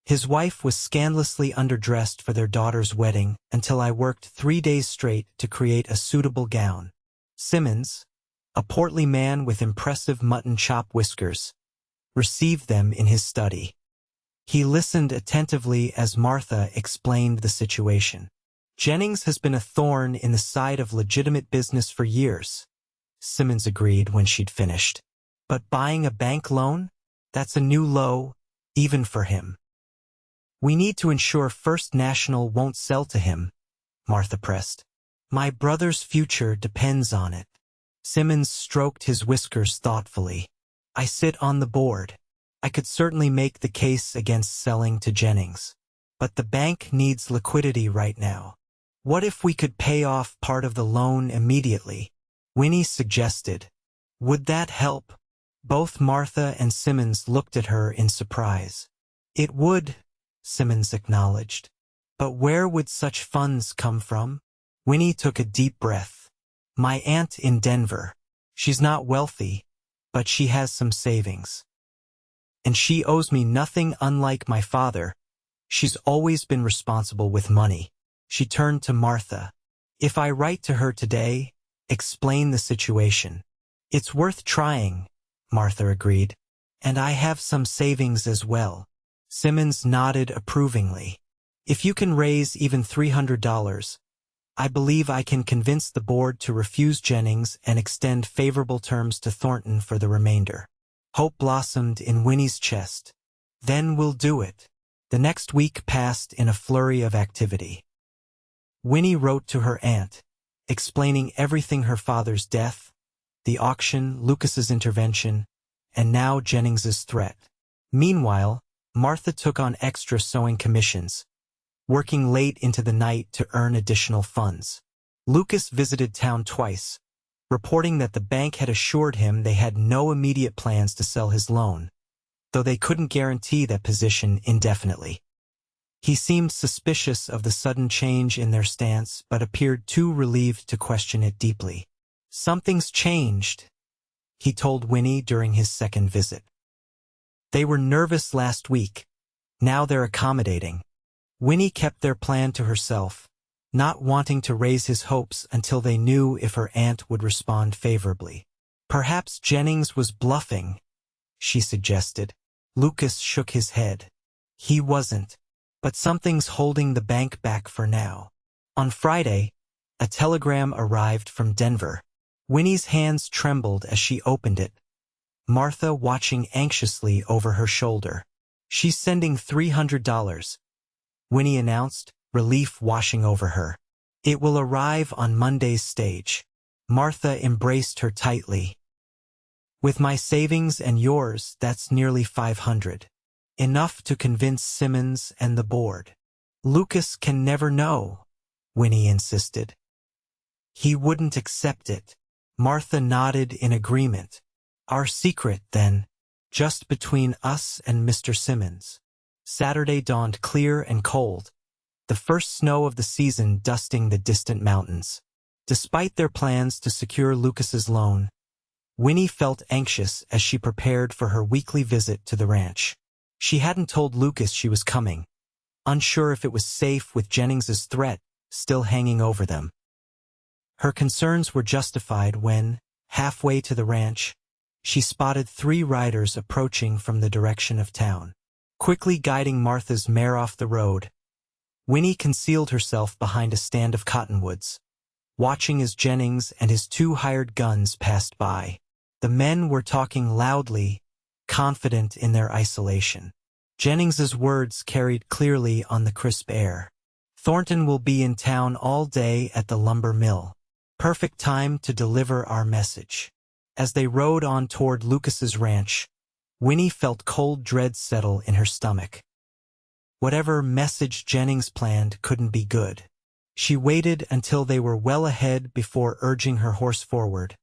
His wife was scandalously underdressed for their daughter's wedding until I worked 3 days straight to create a suitable gown. Simmons, a portly man with impressive mutton chop whiskers, received them in his study. He listened attentively as Martha explained the situation. Jennings has been a thorn in the side of legitimate business for years, Simmons agreed when she'd finished. But buying a bank loan? That's a new low, even for him. We need to ensure First National won't sell to him, Martha pressed. My brother's future depends on it. Simmons stroked his whiskers thoughtfully. I sit on the board. I could certainly make the case against selling to Jennings. But the bank needs liquidity right now. What if we could pay off part of the loan immediately? Winnie suggested. Would that help? Both Martha and Simmons looked at her in surprise. It would, Simmons acknowledged. But where would such funds come from? Winnie took a deep breath. My aunt in Denver. She's not wealthy, but she has some savings. And she owes me nothing, unlike my father. She's always been responsible with money. She turned to Martha. If I write to her today, explain the situation. It's worth trying, Martha agreed. And I have some savings as well. Simmons nodded approvingly. If you can raise even $300, I believe I can convince the board to refuse Jennings and extend favorable terms to Thornton for the remainder. Hope blossomed in Winnie's chest. Then we'll do it. The next week passed in a flurry of activity. Winnie wrote to her aunt, explaining everything: her father's death, the auction, Lucas's intervention, and now Jennings's threat. Meanwhile, Martha took on extra sewing commissions, working late into the night to earn additional funds. Lucas visited town twice, reporting that the bank had assured him they had no immediate plans to sell his loan, though they couldn't guarantee that position indefinitely. He seemed suspicious of the sudden change in their stance, but appeared too relieved to question it deeply. Something's changed, he told Winnie during his second visit. They were nervous last week. Now they're accommodating. Winnie kept their plan to herself, not wanting to raise his hopes until they knew if her aunt would respond favorably. Perhaps Jennings was bluffing, she suggested. Lucas shook his head. He wasn't. But something's holding the bank back for now. On Friday, a telegram arrived from Denver. Winnie's hands trembled as she opened it, Martha watching anxiously over her shoulder. She's sending $300, Winnie announced, relief washing over her. It will arrive on Monday's stage. Martha embraced her tightly. With my savings and yours, that's nearly $500. Enough to convince Simmons and the board. Lucas can never know, Winnie insisted. He wouldn't accept it. Martha nodded in agreement. Our secret, then, just between us and Mr. Simmons. Saturday dawned clear and cold, the first snow of the season dusting the distant mountains. Despite their plans to secure Lucas's loan, Winnie felt anxious as she prepared for her weekly visit to the ranch. She hadn't told Lucas she was coming, unsure if it was safe with Jennings's threat still hanging over them. Her concerns were justified when, halfway to the ranch, she spotted 3 riders approaching from the direction of town. Quickly guiding Martha's mare off the road, Winnie concealed herself behind a stand of cottonwoods, watching as Jennings and his 2 hired guns passed by. The men were talking loudly, confident in their isolation. Jennings's words carried clearly on the crisp air. Thornton will be in town all day at the lumber mill. Perfect time to deliver our message. As they rode on toward Lucas's ranch, Winnie felt cold dread settle in her stomach. Whatever message Jennings planned couldn't be good. She waited until they were well ahead before urging her horse forward,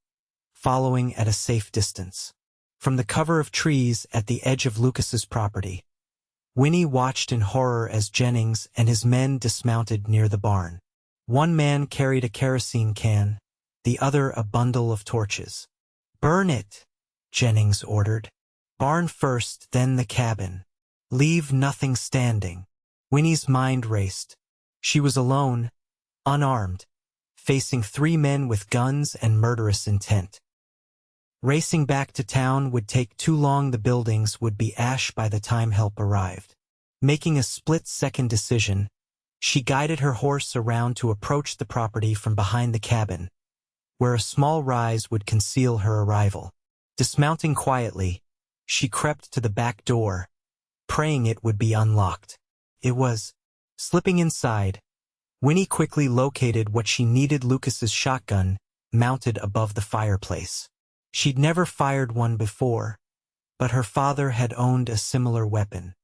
following at a safe distance. From the cover of trees at the edge of Lucas's property, Winnie watched in horror as Jennings and his men dismounted near the barn. One man carried a kerosene can, the other a bundle of torches. Burn it, Jennings ordered. Barn first, then the cabin. Leave nothing standing. Winnie's mind raced. She was alone, unarmed, facing 3 men with guns and murderous intent. Racing back to town would take too long. The buildings would be ash by the time help arrived. Making a split-second decision, she guided her horse around to approach the property from behind the cabin, where a small rise would conceal her arrival. Dismounting quietly, she crept to the back door, praying it would be unlocked. It was. Slipping inside, Winnie quickly located what she needed: Lucas's shotgun, mounted above the fireplace. She'd never fired one before, but her father had owned a similar weapon.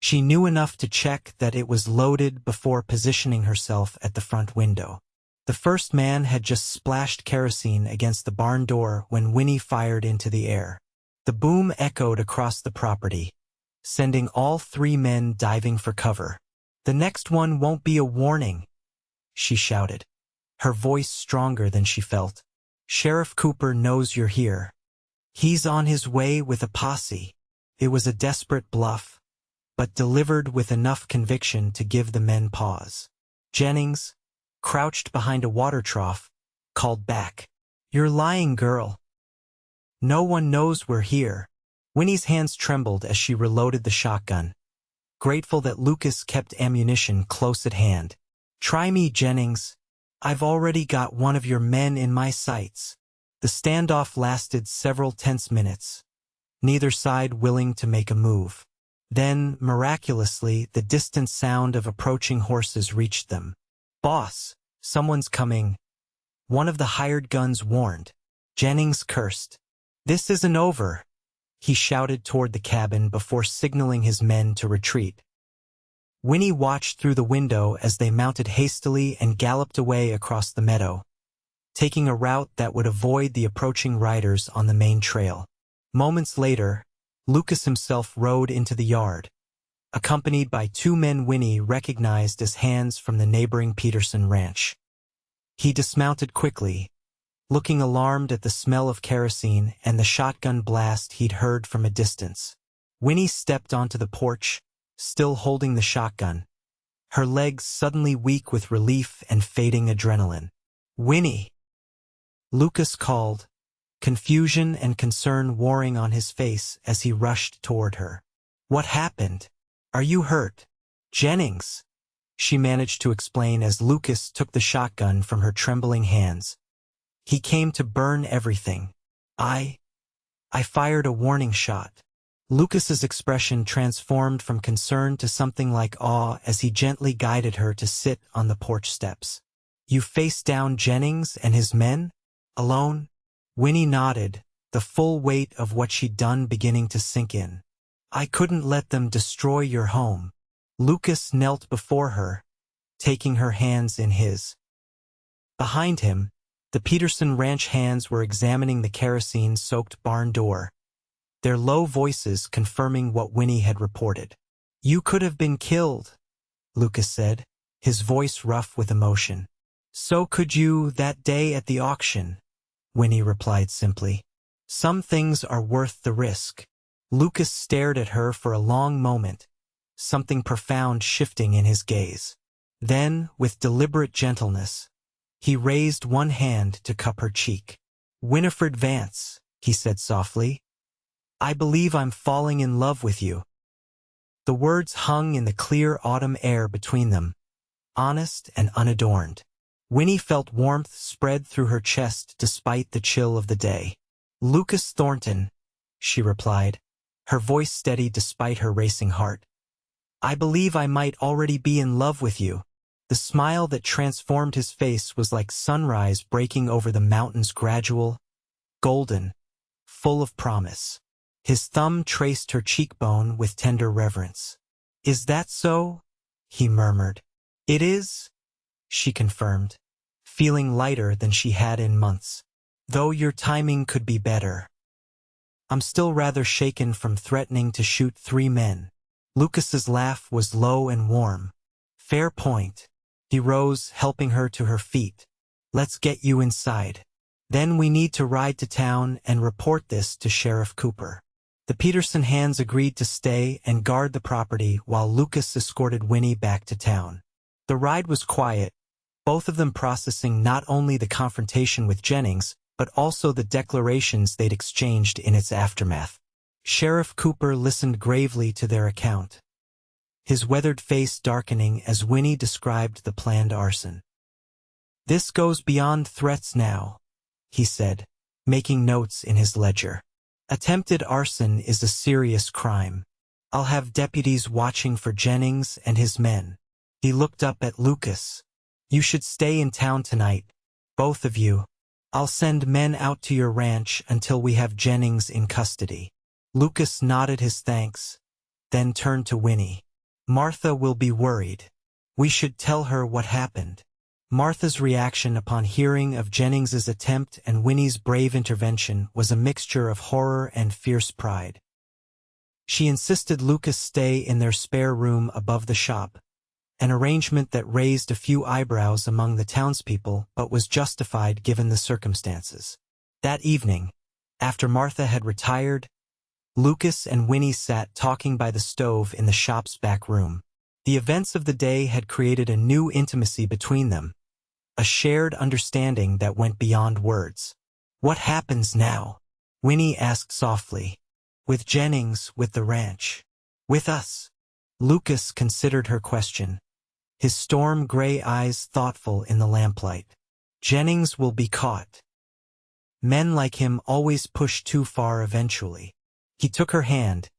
She knew enough to check that it was loaded before positioning herself at the front window. The first man had just splashed kerosene against the barn door when Winnie fired into the air. The boom echoed across the property, sending all three men diving for cover. "The next one won't be a warning," she shouted, her voice stronger than she felt. "Sheriff Cooper knows you're here. He's on his way with a posse." It was a desperate bluff, but delivered with enough conviction to give the men pause. Jennings, crouched behind a water trough, called back, "You're lying, girl. No one knows we're here." Winnie's hands trembled as she reloaded the shotgun, grateful that Lucas kept ammunition close at hand. "Try me, Jennings. I've already got one of your men in my sights." The standoff lasted several tense minutes, neither side willing to make a move. Then, miraculously, the distant sound of approaching horses reached them. "Boss, someone's coming," one of the hired guns warned. Jennings cursed. "This isn't over," he shouted toward the cabin before signaling his men to retreat. Winnie watched through the window as they mounted hastily and galloped away across the meadow, taking a route that would avoid the approaching riders on the main trail. Moments later, Lucas himself rode into the yard, accompanied by two men Winnie recognized as hands from the neighboring Peterson ranch. He dismounted quickly, looking alarmed at the smell of kerosene and the shotgun blast he'd heard from a distance. Winnie stepped onto the porch, still holding the shotgun, her legs suddenly weak with relief and fading adrenaline. "Winnie!" Lucas called, confusion and concern warring on his face as he rushed toward her. "What happened? Are you hurt?" "Jennings," she managed to explain as Lucas took the shotgun from her trembling hands. "He came to burn everything. I fired a warning shot." Lucas's expression transformed from concern to something like awe as he gently guided her to sit on the porch steps. "You faced down Jennings and his men? Alone?" Winnie nodded, the full weight of what she'd done beginning to sink in. "I couldn't let them destroy your home." Lucas knelt before her, taking her hands in his. Behind him, the Peterson ranch hands were examining the kerosene-soaked barn door, their low voices confirming what Winnie had reported. "You could have been killed," Lucas said, his voice rough with emotion. "So could you that day at the auction," Winnie replied simply. "Some things are worth the risk." Lucas stared at her for a long moment, something profound shifting in his gaze. Then, with deliberate gentleness, he raised one hand to cup her cheek. "Winifred Vance," he said softly, "I believe I'm falling in love with you." The words hung in the clear autumn air between them, honest and unadorned. Winnie felt warmth spread through her chest despite the chill of the day. "Lucas Thornton," she replied, her voice steady despite her racing heart. "I believe I might already be in love with you." The smile that transformed his face was like sunrise breaking over the mountains, gradual, golden, full of promise. His thumb traced her cheekbone with tender reverence. "Is that so?" he murmured. "It is," she confirmed, feeling lighter than she had in months. "Though your timing could be better. I'm still rather shaken from threatening to shoot 3 men. Lucas's laugh was low and warm. "Fair point." He rose, helping her to her feet. "Let's get you inside. Then we need to ride to town and report this to Sheriff Cooper." The Peterson hands agreed to stay and guard the property while Lucas escorted Winnie back to town. The ride was quiet, both of them processing not only the confrontation with Jennings, but also the declarations they'd exchanged in its aftermath. Sheriff Cooper listened gravely to their account, his weathered face darkening as Winnie described the planned arson. "This goes beyond threats now," he said, making notes in his ledger. "Attempted arson is a serious crime. I'll have deputies watching for Jennings and his men." He looked up at Lucas. "You should stay in town tonight, both of you. I'll send men out to your ranch until we have Jennings in custody." Lucas nodded his thanks, then turned to Winnie. Martha will be worried. We should tell her what happened. Martha's reaction upon hearing of Jennings's attempt and Winnie's brave intervention was a mixture of horror and fierce pride. She insisted Lucas stay in their spare room above the shop, an arrangement that raised a few eyebrows among the townspeople but was justified given the circumstances. That evening, after Martha had retired, Lucas and Winnie sat talking by the stove in the shop's back room. The events of the day had created a new intimacy between them, a shared understanding that went beyond words. What happens now? Winnie asked softly. With Jennings, with the ranch. With us. Lucas considered her question, his storm-gray eyes thoughtful in the lamplight. Jennings will be caught. Men like him always push too far eventually. He took her hand,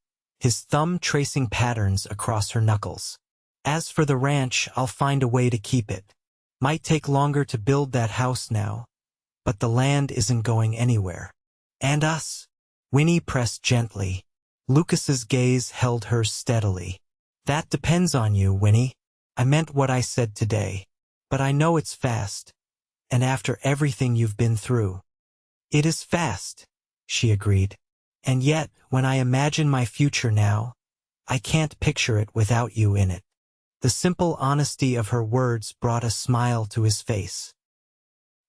his thumb tracing patterns across her knuckles. As for the ranch, I'll find a way to keep it. Might take longer to build that house now, but the land isn't going anywhere. And us? Winnie pressed gently. Lucas's gaze held hers steadily. That depends on you, Winnie. I meant what I said today. But I know it's fast. And after everything you've been through. It is fast, she agreed. And yet, when I imagine my future now, I can't picture it without you in it. The simple honesty of her words brought a smile to his face.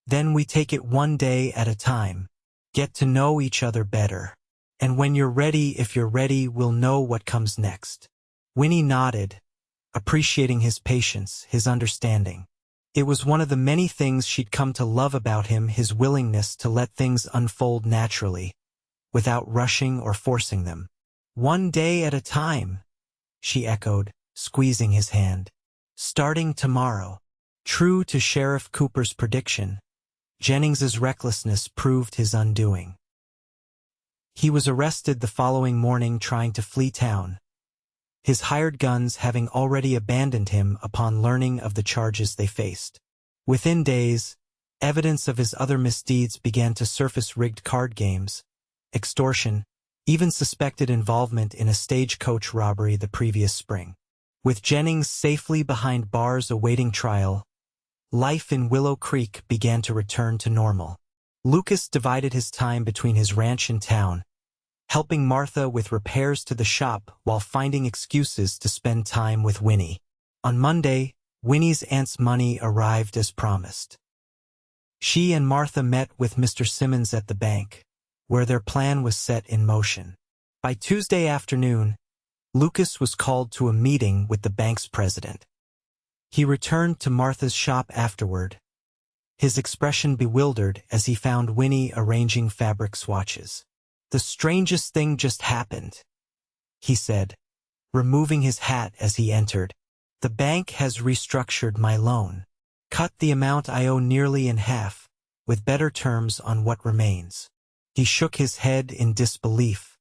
Then we take it one day at a time, get to know each other better. And when you're ready, if you're ready, we'll know what comes next. Winnie nodded, appreciating his patience, his understanding. It was one of the many things she'd come to love about him, his willingness to let things unfold naturally, without rushing or forcing them. One day at a time, she echoed, squeezing his hand. Starting tomorrow. True to Sheriff Cooper's prediction, Jennings's recklessness proved his undoing. He was arrested the following morning trying to flee town, his hired guns having already abandoned him upon learning of the charges they faced. Within days, evidence of his other misdeeds began to surface: rigged card games, extortion, even suspected involvement in a stagecoach robbery the previous spring. With Jennings safely behind bars awaiting trial, life in Willow Creek began to return to normal. Lucas divided his time between his ranch and town, helping Martha with repairs to the shop while finding excuses to spend time with Winnie. On Monday, Winnie's aunt's money arrived as promised. She and Martha met with Mr. Simmons at the bank, where their plan was set in motion. By Tuesday afternoon, Lucas was called to a meeting with the bank's president. He returned to Martha's shop afterward, his expression bewildered as he found Winnie arranging fabric swatches. The strangest thing just happened, he said, removing his hat as he entered. The bank has restructured my loan, cut the amount I owe nearly in half, with better terms on what remains. He shook his head in disbelief.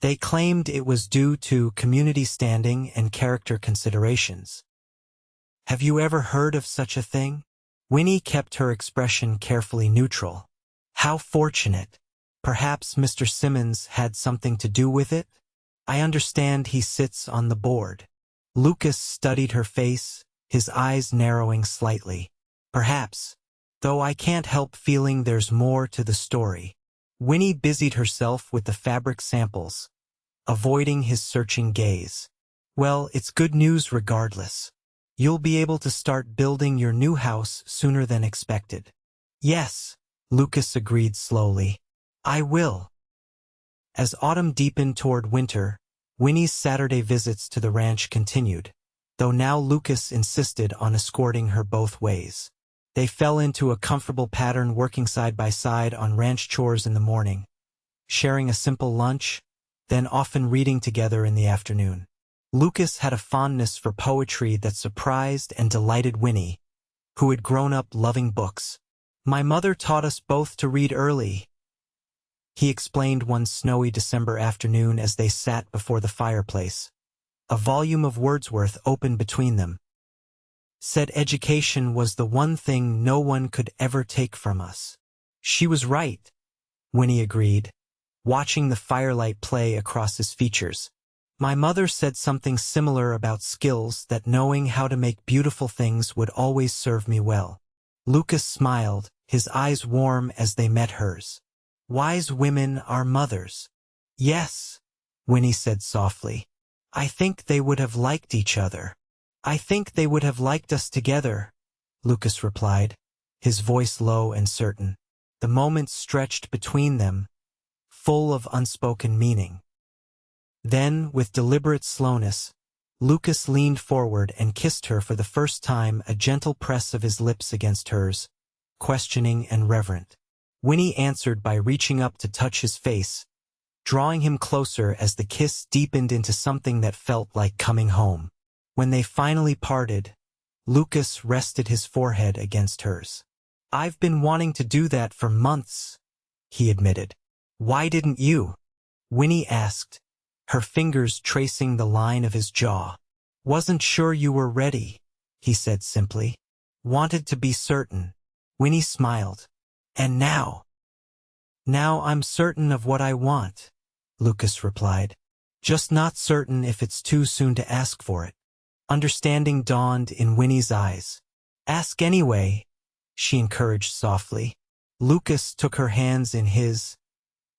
They claimed it was due to community standing and character considerations. Have you ever heard of such a thing? Winnie kept her expression carefully neutral. How fortunate. Perhaps Mr. Simmons had something to do with it? I understand he sits on the board. Lucas studied her face, his eyes narrowing slightly. Perhaps, though I can't help feeling there's more to the story. Winnie busied herself with the fabric samples, avoiding his searching gaze. Well, it's good news regardless. You'll be able to start building your new house sooner than expected. Yes, Lucas agreed slowly. I will. As autumn deepened toward winter, Winnie's Saturday visits to the ranch continued, though now Lucas insisted on escorting her both ways. They fell into a comfortable pattern, working side by side on ranch chores in the morning, sharing a simple lunch, then often reading together in the afternoon. Lucas had a fondness for poetry that surprised and delighted Winnie, who had grown up loving books. My mother taught us both to read early, he explained one snowy December afternoon as they sat before the fireplace. A volume of Wordsworth opened between them. Said education was the one thing no one could ever take from us. She was right, Winnie agreed. watching the firelight play across his features. My mother said something similar about skills, that knowing how to make beautiful things would always serve me well. Lucas smiled, his eyes warm as they met hers. Wise women are mothers. Yes, Winnie said softly. I think they would have liked each other. I think they would have liked us together, Lucas replied, his voice low and certain. The moment stretched between them, full of unspoken meaning. Then, with deliberate slowness, Lucas leaned forward and kissed her for the first time, a gentle press of his lips against hers, questioning and reverent. Winnie answered by reaching up to touch his face, drawing him closer as the kiss deepened into something that felt like coming home. When they finally parted, Lucas rested his forehead against hers. I've been wanting to do that for months, he admitted. Why didn't you? Winnie asked, her fingers tracing the line of his jaw. Wasn't sure you were ready, he said simply. Wanted to be certain. Winnie smiled. And now? Now I'm certain of what I want, Lucas replied. Just not certain if it's too soon to ask for it. Understanding dawned in Winnie's eyes. Ask anyway, she encouraged softly. Lucas took her hands in his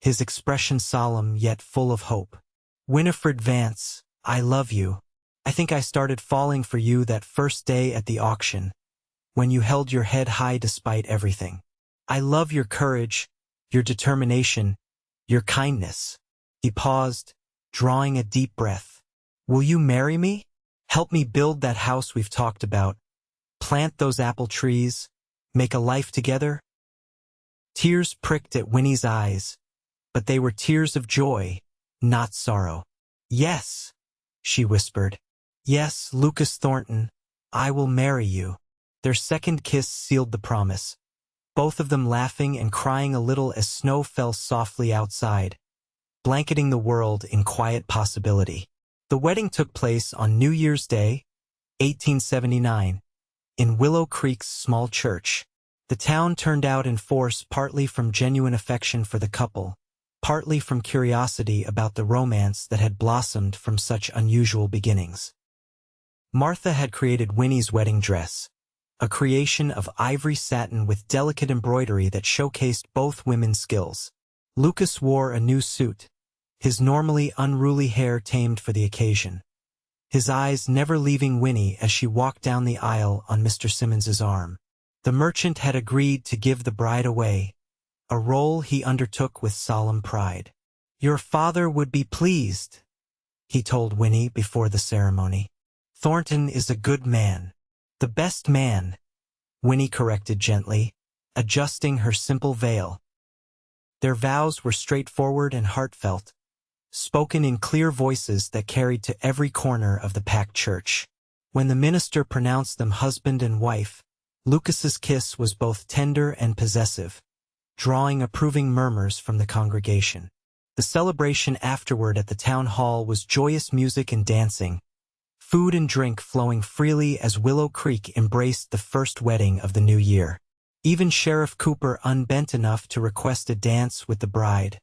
expression solemn yet full of hope. Winifred Vance, I love you. I think I started falling for you that first day at the auction, when you held your head high despite everything. I love your courage, your determination, your kindness. He paused, drawing a deep breath. Will you marry me? Help me build that house we've talked about, plant those apple trees, make a life together? Tears pricked at Winnie's eyes, but they were tears of joy, not sorrow. Yes, she whispered. Yes, Lucas Thornton, I will marry you. Their second kiss sealed the promise, both of them laughing and crying a little as snow fell softly outside, blanketing the world in quiet possibility. The wedding took place on New Year's Day, 1879, in Willow Creek's small church. The town turned out in force, partly from genuine affection for the couple, partly from curiosity about the romance that had blossomed from such unusual beginnings. Martha had created Winnie's wedding dress, a creation of ivory satin with delicate embroidery that showcased both women's skills. Lucas wore a new suit, his normally unruly hair tamed for the occasion, his eyes never leaving Winnie as she walked down the aisle on Mr. Simmons's arm. The merchant had agreed to give the bride away, a role he undertook with solemn pride. Your father would be pleased, he told Winnie before the ceremony. Thornton is a good man. The best man, Winnie corrected gently, adjusting her simple veil. Their vows were straightforward and heartfelt, spoken in clear voices that carried to every corner of the packed church. When the minister pronounced them husband and wife, Lucas's kiss was both tender and possessive, drawing approving murmurs from the congregation. The celebration afterward at the town hall was joyous music and dancing, food and drink flowing freely as Willow Creek embraced the first wedding of the new year. Even Sheriff Cooper unbent enough to request a dance with the bride,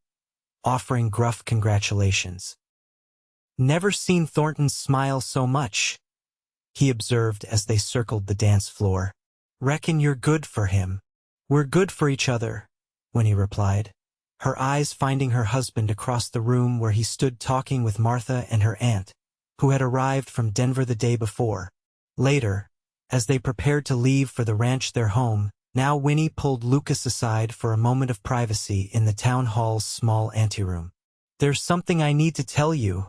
offering gruff congratulations. Never seen Thornton smile so much, he observed as they circled the dance floor. Reckon you're good for him. We're good for each other, Winnie replied, her eyes finding her husband across the room where he stood talking with Martha and her aunt, who had arrived from Denver the day before. Later, as they prepared to leave for the ranch, their home, now Winnie pulled Lucas aside for a moment of privacy in the town hall's small anteroom. There's something I need to tell you,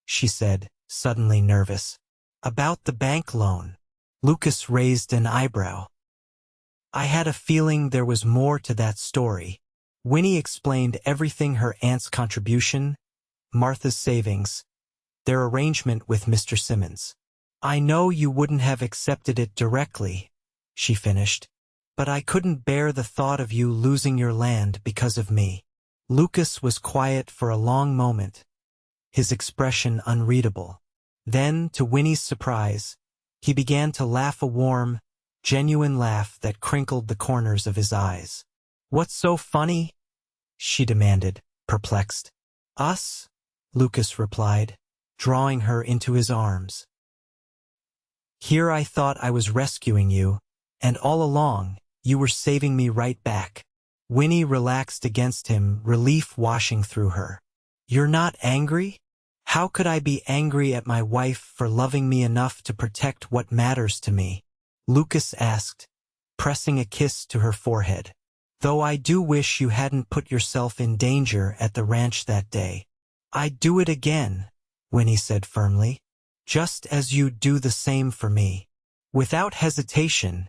she said, suddenly nervous. About the bank loan. Lucas raised an eyebrow. I had a feeling there was more to that story. Winnie explained everything: her aunt's contribution, Martha's savings, their arrangement with Mr. Simmons. I know you wouldn't have accepted it directly, she finished, but I couldn't bear the thought of you losing your land because of me. Lucas was quiet for a long moment, his expression unreadable. Then, to Winnie's surprise, he began to laugh, a warm, genuine laugh that crinkled the corners of his eyes. What's so funny? She demanded, perplexed. Us? Lucas replied, drawing her into his arms. Here I thought I was rescuing you, and all along, you were saving me right back. Winnie relaxed against him, relief washing through her. You're not angry? How could I be angry at my wife for loving me enough to protect what matters to me? Lucas asked, pressing a kiss to her forehead. Though I do wish you hadn't put yourself in danger at the ranch that day. I'd do it again, Winnie said firmly, just as you'd do the same for me. Without hesitation,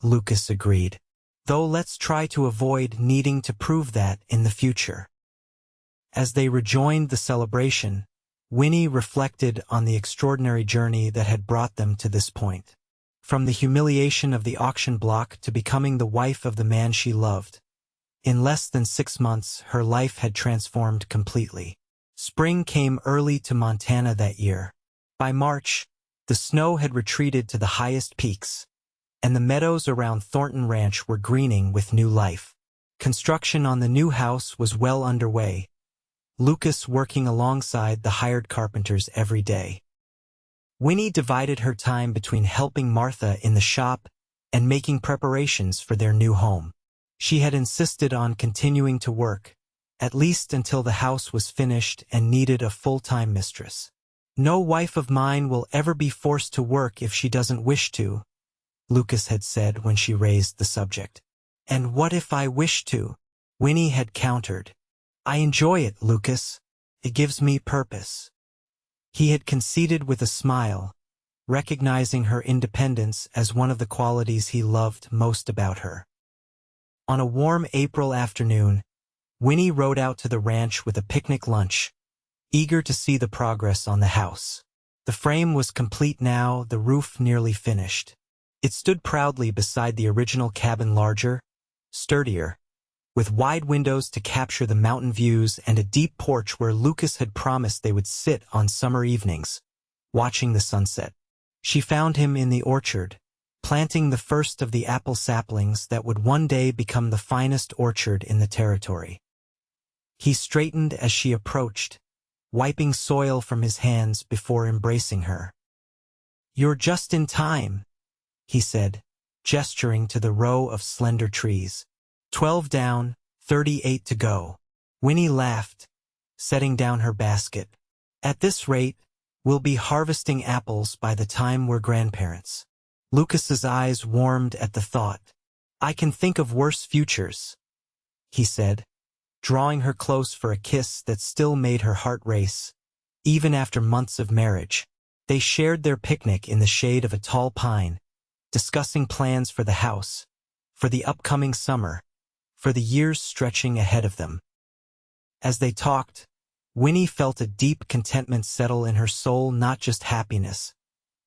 Lucas agreed. Though let's try to avoid needing to prove that in the future. As they rejoined the celebration, Winnie reflected on the extraordinary journey that had brought them to this point. From the humiliation of the auction block to becoming the wife of the man she loved. In less than 6 months, her life had transformed completely. Spring came early to Montana that year. By March, the snow had retreated to the highest peaks, and the meadows around Thornton Ranch were greening with new life. Construction on the new house was well underway, Lucas working alongside the hired carpenters every day. Winnie divided her time between helping Martha in the shop and making preparations for their new home. She had insisted on continuing to work, at least until the house was finished and needed a full-time mistress. No wife of mine will ever be forced to work if she doesn't wish to, Lucas had said when she raised the subject. And what if I wish to? Winnie had countered. I enjoy it, Lucas. It gives me purpose. He had conceded with a smile, recognizing her independence as one of the qualities he loved most about her. On a warm April afternoon, Winnie rode out to the ranch with a picnic lunch, eager to see the progress on the house. The frame was complete now, the roof nearly finished. It stood proudly beside the original cabin, larger, sturdier, with wide windows to capture the mountain views and a deep porch where Lucas had promised they would sit on summer evenings, watching the sunset. She found him in the orchard, planting the first of the apple saplings that would one day become the finest orchard in the territory. He straightened as she approached, wiping soil from his hands before embracing her. You're just in time, he said, gesturing to the row of slender trees. 12 down, 38 to go. Winnie laughed, setting down her basket. At this rate, we'll be harvesting apples by the time we're grandparents. Lucas's eyes warmed at the thought. I can think of worse futures, he said, drawing her close for a kiss that still made her heart race. Even after months of marriage, they shared their picnic in the shade of a tall pine, discussing plans for the house, for the upcoming summer, for the years stretching ahead of them. As they talked, Winnie felt a deep contentment settle in her soul, not just happiness,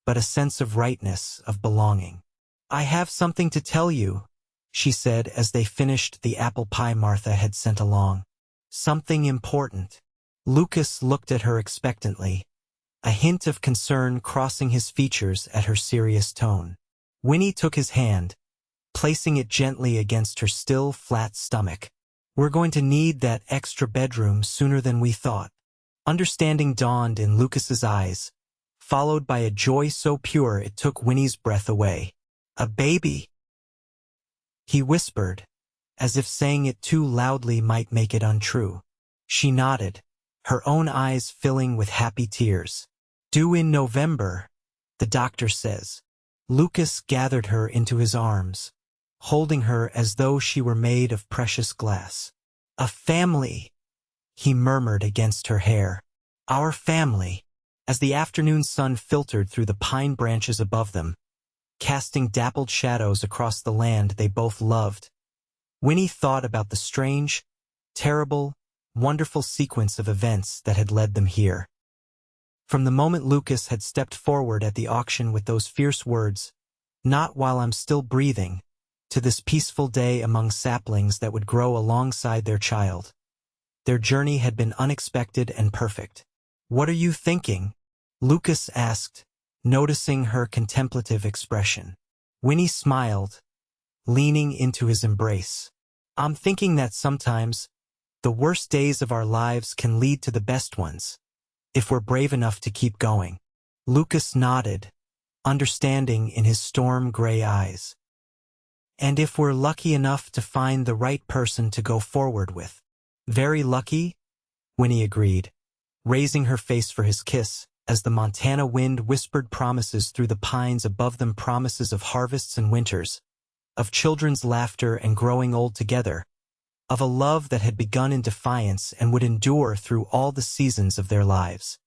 but a sense of rightness, of belonging. I have something to tell you, she said as they finished the apple pie Martha had sent along. Something important. Lucas looked at her expectantly, a hint of concern crossing his features at her serious tone. Winnie took his hand, placing it gently against her still, flat stomach. We're going to need that extra bedroom sooner than we thought. Understanding dawned in Lucas's eyes, followed by a joy so pure it took Winnie's breath away. A baby? He whispered, as if saying it too loudly might make it untrue. She nodded, her own eyes filling with happy tears. Due in November, the doctor says. Lucas gathered her into his arms, holding her as though she were made of precious glass. A family, he murmured against her hair. Our family. As the afternoon sun filtered through the pine branches above them, casting dappled shadows across the land they both loved, Winnie thought about the strange, terrible, wonderful sequence of events that had led them here. From the moment Lucas had stepped forward at the auction with those fierce words, "Not while I'm still breathing," to this peaceful day among saplings that would grow alongside their child. Their journey had been unexpected and perfect. What are you thinking? Lucas asked, noticing her contemplative expression. Winnie smiled, leaning into his embrace. I'm thinking that sometimes, The worst days of our lives can lead to the best ones, if we're brave enough to keep going. Lucas nodded, understanding in his storm-gray eyes. And if we're lucky enough to find the right person to go forward with. Very lucky, Winnie agreed, raising her face for his kiss, as the Montana wind whispered promises through the pines above them, promises of harvests and winters, of children's laughter and growing old together, of a love that had begun in defiance and would endure through all the seasons of their lives.